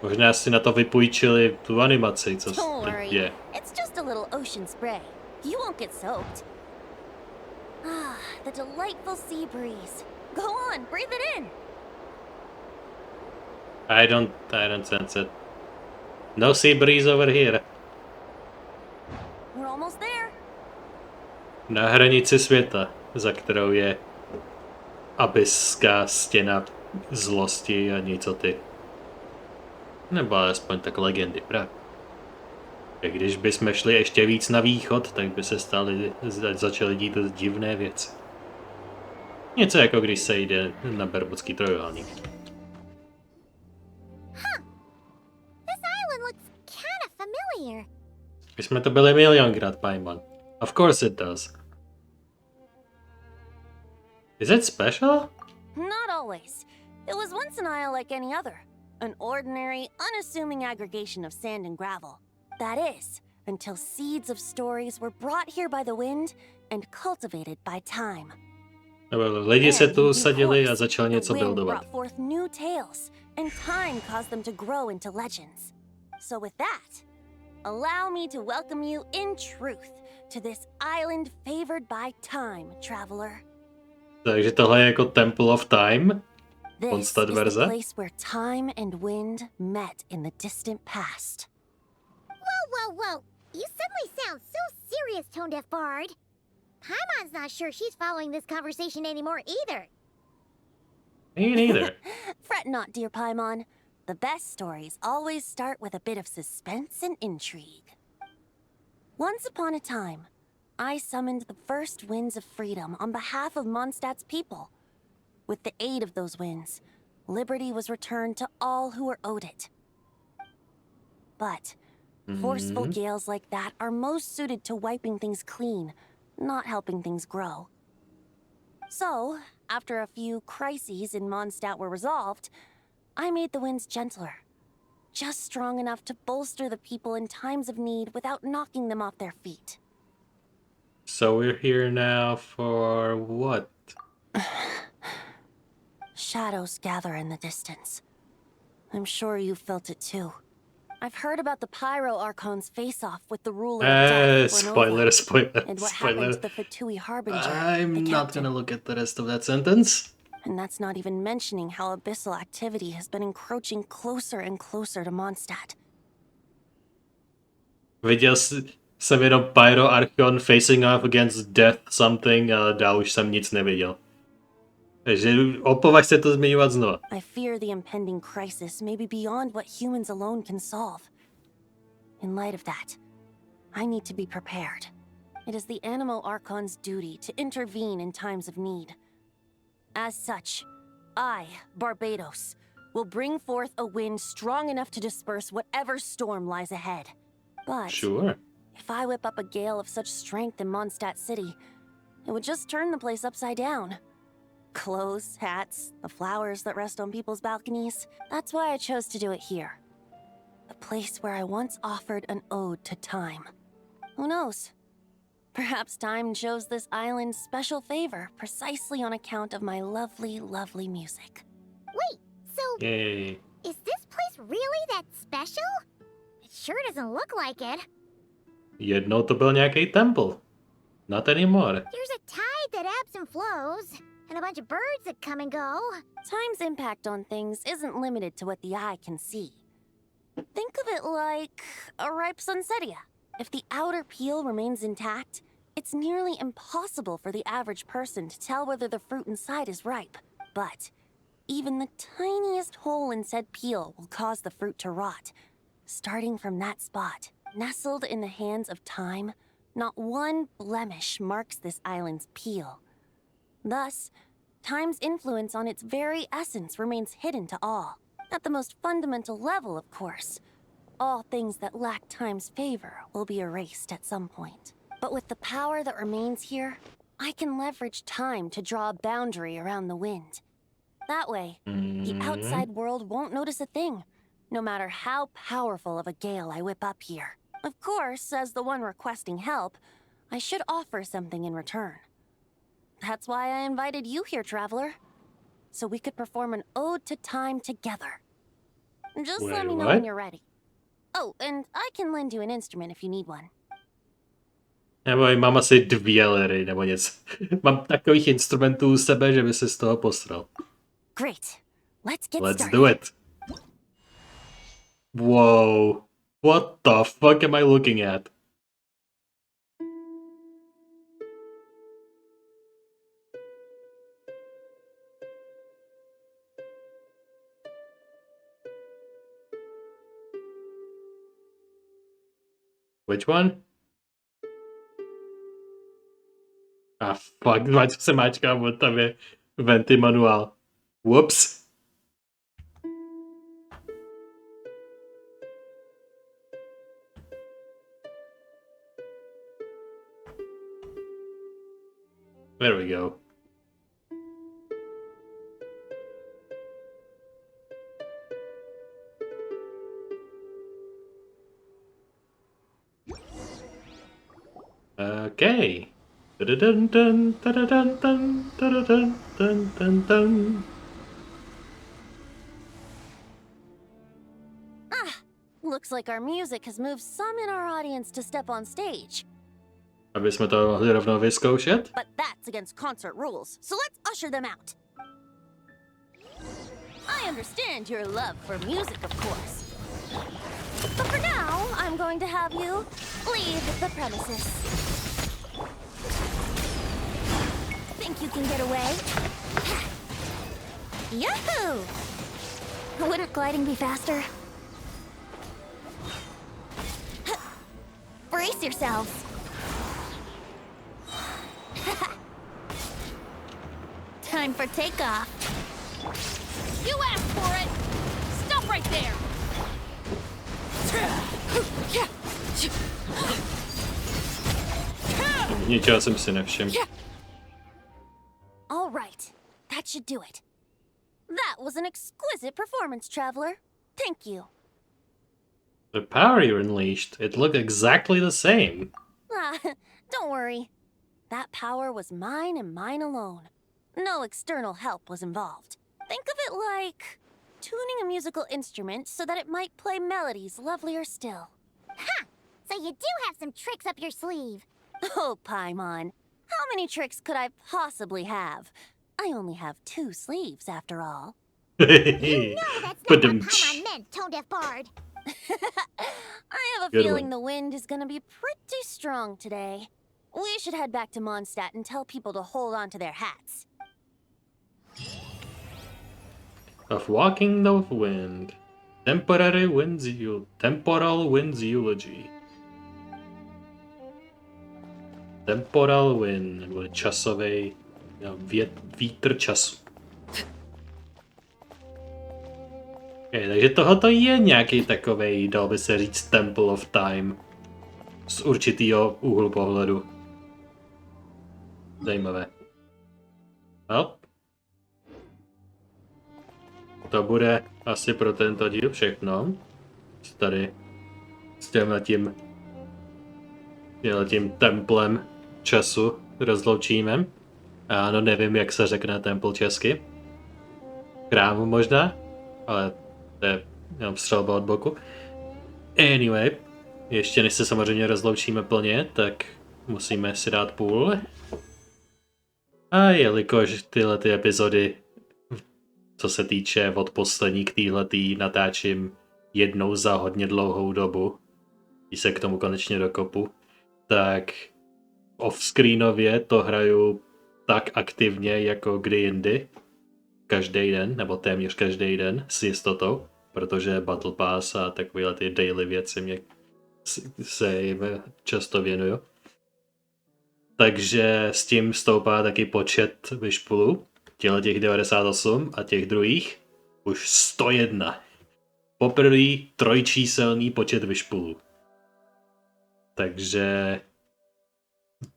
Možná si na to vypůjčili tu animaci, co se teď děje. It's just a little ocean spray. You won't get soaked. Ah, the delightful sea breeze. Go on, breathe it in. I don't sense it. No sea breeze over here. We're almost there. Na hranici světa, za kterou je abyská stěna zlosti a nicoty. Nebo alespoň tak legendy, právě. A když bychom šli ještě víc na východ, tak by se začaly dít divné věci. Něco jako když se jde na Bermudský trojúhelník. This island looks kinda familiar. My jsme to byli milionkrát, Paimon. Of course it does. Is it special? Not always. It was once an isle like any other. An ordinary, unassuming aggregation of sand and gravel. That is, until seeds of stories were brought here by the wind and cultivated by time. Lidi se tu usadili a začali něco buildovat. Brought forth new tales, and time caused them to grow into legends. So with that, allow me to welcome you in truth to this island favored by time, traveler. Takže tohle je jako Temple of Time? This is the place where time and wind met in the distant past. Whoa. You suddenly sound so serious, Tone Deaf Bard. Paimon's not sure she's following this conversation anymore either. Me neither. Fret not, dear Paimon. The best stories always start with a bit of suspense and intrigue. Once upon a time, I summoned the first winds of freedom on behalf of Mondstadt's people. With the aid of those winds, liberty was returned to all who were owed it. But forceful gales like that are most suited to wiping things clean, not helping things grow. So, after a few crises in Mondstadt were resolved, I made the winds gentler. Just strong enough to bolster the people in times of need without knocking them off their feet. So we're here now for what? Shadows gather in the distance. I'm sure you felt it too. I've heard about the Pyro Archon's face-off with the ruler of Death, spoiler. and what happened to the Fatui Harbinger. I'm not gonna look at the rest of that sentence. And that's not even mentioning how abyssal activity has been encroaching closer and closer to Mondstadt. Viděl jsem jenom Pyro Archon facing off against Death something, ale dál už jsem nic neviděl. Takže opovaž se to zmiňovat znova. I fear the impending crisis may be beyond what humans alone can solve. In light of that, I need to be prepared. It is the Animal Archon's duty to intervene in times of need. As such, I, Barbados, will bring forth a wind strong enough to disperse whatever storm lies ahead. But Sure. if I whip up a gale of such strength in Mondstadt City, it would just turn the place upside down. Clothes, hats, the flowers that rest on people's balconies. That's why I chose to do it here. A place where I once offered an ode to time. Who knows? Perhaps time shows this island special favor precisely on account of my lovely, lovely music. Wait, so Yay. is this place really that special? It sure doesn't look like it. Jednou to byl nějaký temple. Not anymore. There's a tide that ebbs and flows, and a bunch of birds that come and go. Time's impact on things isn't limited to what the eye can see. Think of it like a ripe sunsetia. If the outer peel remains intact, it's nearly impossible for the average person to tell whether the fruit inside is ripe. But even the tiniest hole in said peel will cause the fruit to rot. Starting from that spot, nestled in the hands of time, not one blemish marks this island's peel. Thus, time's influence on its very essence remains hidden to all. At the most fundamental level, of course. All things that lack time's favor will be erased at some point. But with the power that remains here, I can leverage time to draw a boundary around the wind. That way, the outside world won't notice a thing, no matter how powerful of a gale I whip up here. Of course, as the one requesting help, I should offer something in return. That's why I invited you here, traveler. So we could perform an ode to time together. Just let me know when you're ready. Oh, and I can lend you an instrument if you need one. Nebo mám asi 2 liry, nebo něco. Mám takových instrumentů u sebe, že by se z toho posral. Great. Let's get Let's started. do it. Whoa. What the fuck am I looking at? Which one? Ah, fuck, co se máčkám, od tam je Venty manuál. Whoops. There we go. Okay. Dun-dun-dun, dun-dun-dun, dun-dun-dun. Looks like our music has moved some in our audience to step on stage. Aby jsme to mohli rovnou vyzkoušet? But that's against concert rules, so let's usher them out. I understand your love for music, of course. But for now, I'm going to have you leave the premises. Think you can get away? Yahoo! Wouldn't gliding be faster? Brace yourselves. Time for takeoff. You asked for it! Stop right there! Ničeho jsem si nevšiml. All right, that should do it. That was an exquisite performance, traveler. Thank you. The power you unleashed, it looked exactly the same. Don't worry. That power was mine and mine alone. No external help was involved. Think of it like tuning a musical instrument so that it might play melodies lovelier still. Ha! So you do have some tricks up your sleeve. Oh, Paimon. How many tricks could I possibly have? I only have 2 sleeves, after all. You know that's not what Paimon meant, tone-deaf bard. I have a Good feeling one. the wind is gonna be pretty strong today. We should head back to Mondstadt and tell people to hold on to their hats. of Walking of Wind. Temporal Winds Eulogy. Temporal Wind, nebo časový vítr času. Takže tohoto je nějaký takovej, dal by se říct, Temple of Time. Z určitýho úhlu pohledu. Zajímavé. No. To bude asi pro tento díl všechno. Tady s tímhletím templem času rozloučíme. Ano, nevím, jak se řekne temple česky. Chrám možná, ale to je jenom střelba od boku. Anyway, ještě než se samozřejmě rozloučíme plně, tak musíme si dát půl. A jelikož tyhle ty epizody, co se týče od poslední k téhletý, natáčím jednou za hodně dlouhou dobu, když se k tomu konečně dokopu, tak off-screenově to hraju tak aktivně jako kdy jindy. Každý den, nebo téměř každý den, s jistotou, protože Battle Pass a takovéhle ty daily věci se jim často věnuju. Takže s tím stoupá taky počet vyšpulů, těch 98 a těch druhých už 101. Poprvé trojčíselný počet vyšpulů. Takže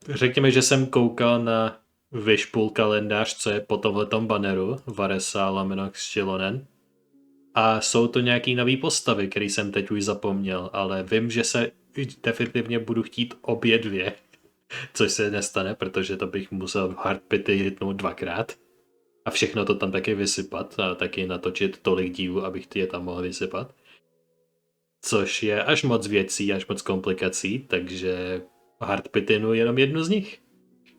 řekněme, že jsem koukal na vyšpul kalendář, co je po tomhletom banneru, Varesa/Xilonen. A jsou to nějaký nový postavy, který jsem teď už zapomněl, ale vím, že se definitivně budu chtít obě dvě. Což se nestane, protože to bych musel hardpity hitnout dvakrát. A všechno to tam taky vysypat a taky natočit tolik dílů, abych je tam mohl vysypat. Což je až moc věcí, až moc komplikací, takže hardpitinu jenom jednu z nich.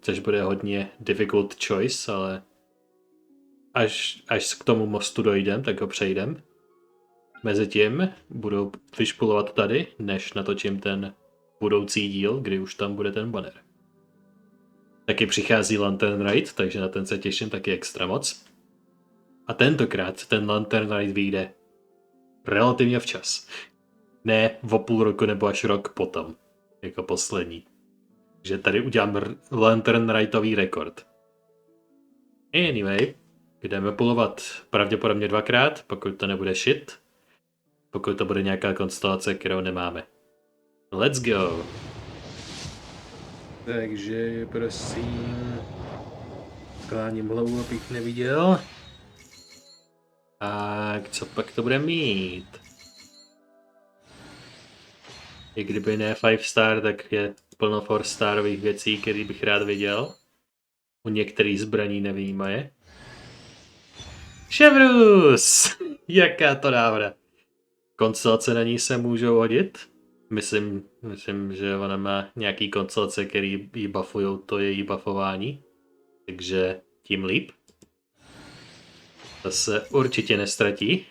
Což bude hodně difficult choice, ale až k tomu mostu dojdem, tak ho přejdem. Mezitím budu vyšpulovat tady, než natočím ten budoucí díl, kdy už tam bude ten banner. Taky přichází Lantern Ride, takže na ten se těším taky extra moc. A tentokrát ten Lantern Ride vyjde relativně včas. Ne o půl roku nebo až rok potom, jako poslední. Takže tady udělám Lantern Rideový rekord. Anyway, jdeme pulovat pravděpodobně dvakrát, pokud to nebude shit. Pokud to bude nějaká konstelace, kterou nemáme. Let's go! Takže prosím, skláním hlavu, abych neviděl. A co pak to bude mít? I kdyby ne 5 star, tak je plno 4 starových věcí, které bych rád viděl. U některých zbraní nevýjímaje. Ševrus! Jaká to návra. Konstelace na ní se můžou hodit. Myslím, že ona má nějaký konstelace, který jí buffujou to její buffování. Takže tím líp. To se určitě nestratí.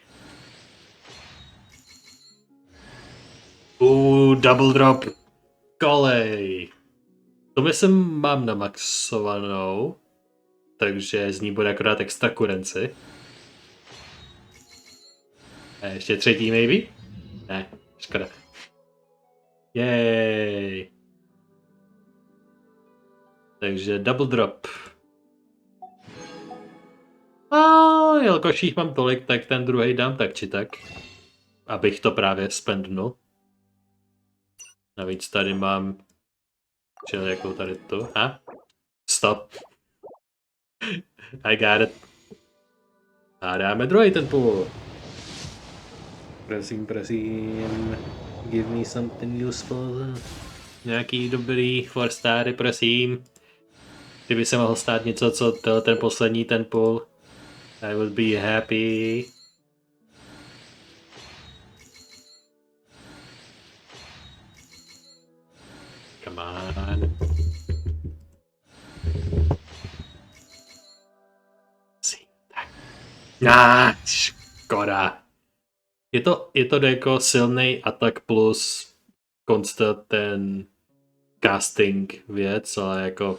Double drop. Kolej. To myslím mám namaxovanou. Takže z ní bude akorát extra kurenci. A ještě třetí maybe? Ne, škoda. Jej. Takže double drop. A jelikož jich mám tolik, tak ten druhý dám tak či tak. Abych to právě spendnul. Navíc tady mám jakou tady tu. A? Stop. I got it. A dáme druhý ten půl. Prosím. Give me something useful. Nějaký dobrý 4 stary, prosím. Kdyby se mohl stát něco, co ten poslední ten půl. I would be happy. Come on. Škoda. Je to jako silný atak plus constant ten casting věc, ale jako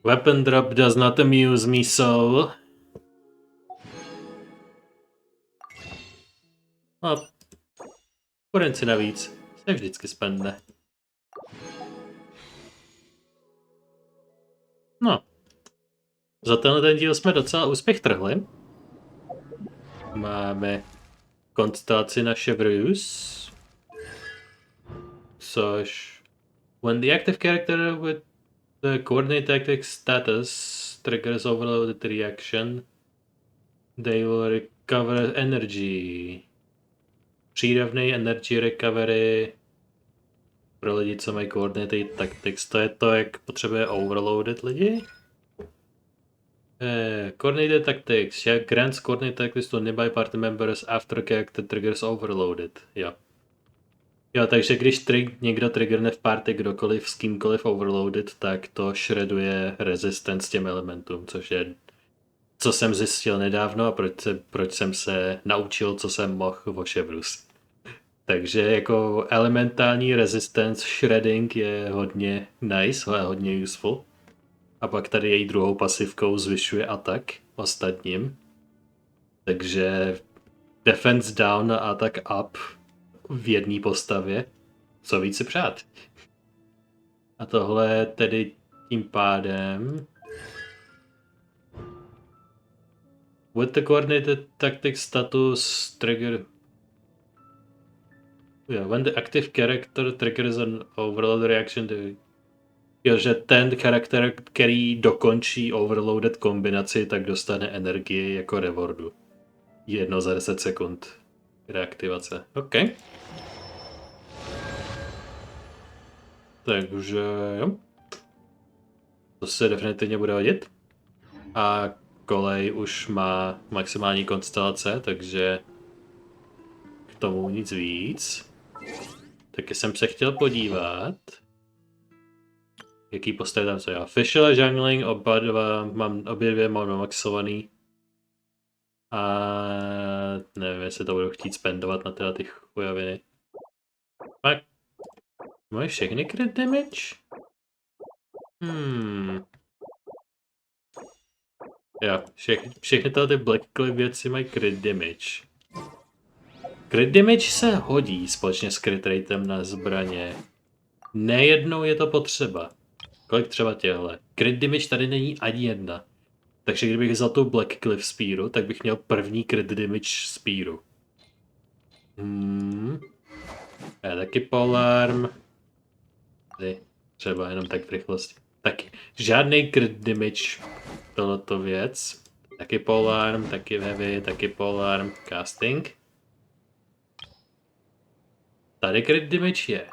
Weapon drop does not amuse me so. A kurenci navíc se vždycky spende. No. Za tenhle díl jsme docela úspěch trhli. Máme konstelaci na Chevreuse. Což... When the active character with the coordinate tactic status triggers overloaded reaction, they will recover energy. Přípravné energy recovery pro lidi, co mají coordinate tactics. To je to, jak potřebuje overloaded lidi? Coordinated tactics. Grants coordinated tactics to nearby party members after character triggers overloaded. Jo. Jo, takže když někdo triggerne v party kdokoliv s kýmkoliv overloaded, tak to shredduje resistance těm elementům, což je co jsem zjistil nedávno a proč jsem se naučil, co jsem mohl o Chevreuse. Takže jako elementální resistance shredding je hodně nice, ale hodně useful. A pak tady její druhou pasivkou zvyšuje atak ostatním. Takže defense down a attack up v jedné postavě. Co víc si přát. A tohle tedy tím pádem... With the coordinated tactic status trigger... Yeah, when the active character triggers an overload reaction, že ten charakter, který dokončí overloaded kombinaci, tak dostane energii jako rewardu. 1 za 10 sekund reaktivace. OK. Takže jo. To se definitivně bude hodit. A kolej už má maximální konstelace, takže k tomu nic víc. Taky jsem se chtěl podívat, jaký postavy tam jsou. Fischl a Xiangling, mám obě dvě maxovaný. A nevím, jestli to budu chtít spendovat na tyhle ty chujoviny. Tak. Mají všechny crit damage? Jo, všechny tyhle ty Black Cliff věci mají crit damage. Crit damage se hodí společně s crit ratem na zbraně. Nejednou je to potřeba. Kolik třeba těhle? Crit damage tady není ani jedna. Takže kdybych vzal tu Black Cliff Spearu, tak bych měl první crit damage Spearu. A taky polarm. Třeba jenom tak v rychlosti. Taky. Žádný crit damage tohleto věc. Taky polarm, taky heavy, taky polarm, casting. Tady crit damage je.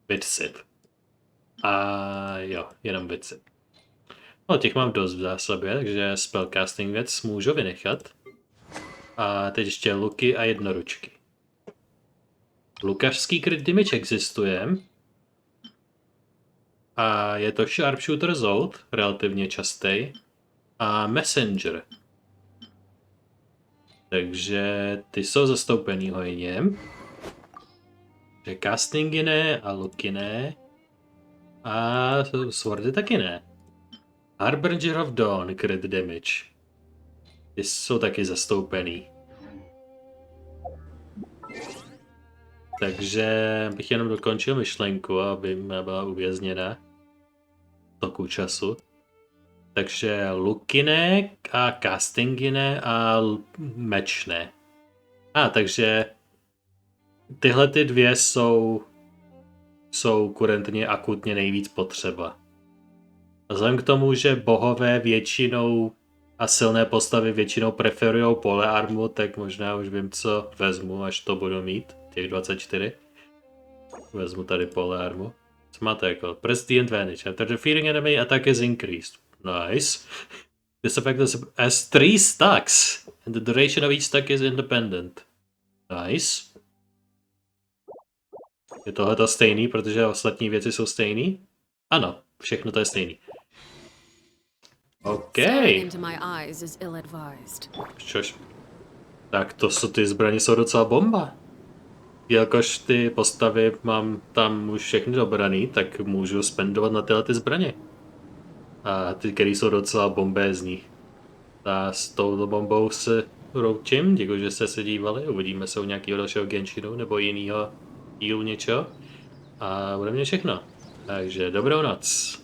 Bitsip. A jo, jenom bitsip. No, těch mám dost v zásobě, takže spellcasting věc můžu vynechat. A teď ještě luky a jednoručky. Lukařský crit damage existuje. A je to Sharpshooter Zolt, relativně častý. A Messenger. Takže ty jsou zastoupený hojně. Že castingy ne a luky ne. A swordy taky ne. Harbinger of Dawn, crit damage. Ty jsou taky zastoupený. Takže bych jenom dokončil myšlenku, aby byla uvězněna toku času. Takže luky ne a castingy ne a meč ne. Takže tyhle ty dvě jsou kurentně akutně nejvíc potřeba. A vzhledem k tomu, že bohové většinou a silné postavy většinou preferují polearmu, tak možná už vím, co vezmu, až to budu mít, těch 24. Vezmu tady polearmu. Co máte jako? Press the advantage. After defeating enemy, attack is increased. Nice. This effect has 3 stacks, and the duration of each stack is independent. Nice. Je tohleto stejný, protože ostatní věci jsou stejný? Ano, všechno to je stejný. OK. Čož. Tak to jsou ty zbraně, jsou docela bomba. Jelikož ty postavy mám tam už všechny dobraný, tak můžu spendovat na tyhle ty zbraně. a ty, které jsou docela bombézní. A s touto bombou se loučím, děkuji, že jste se dívali, uvidíme se u nějakého dalšího Genshinu nebo jiného dílu něčeho a bude mě všechno. Takže dobrou noc.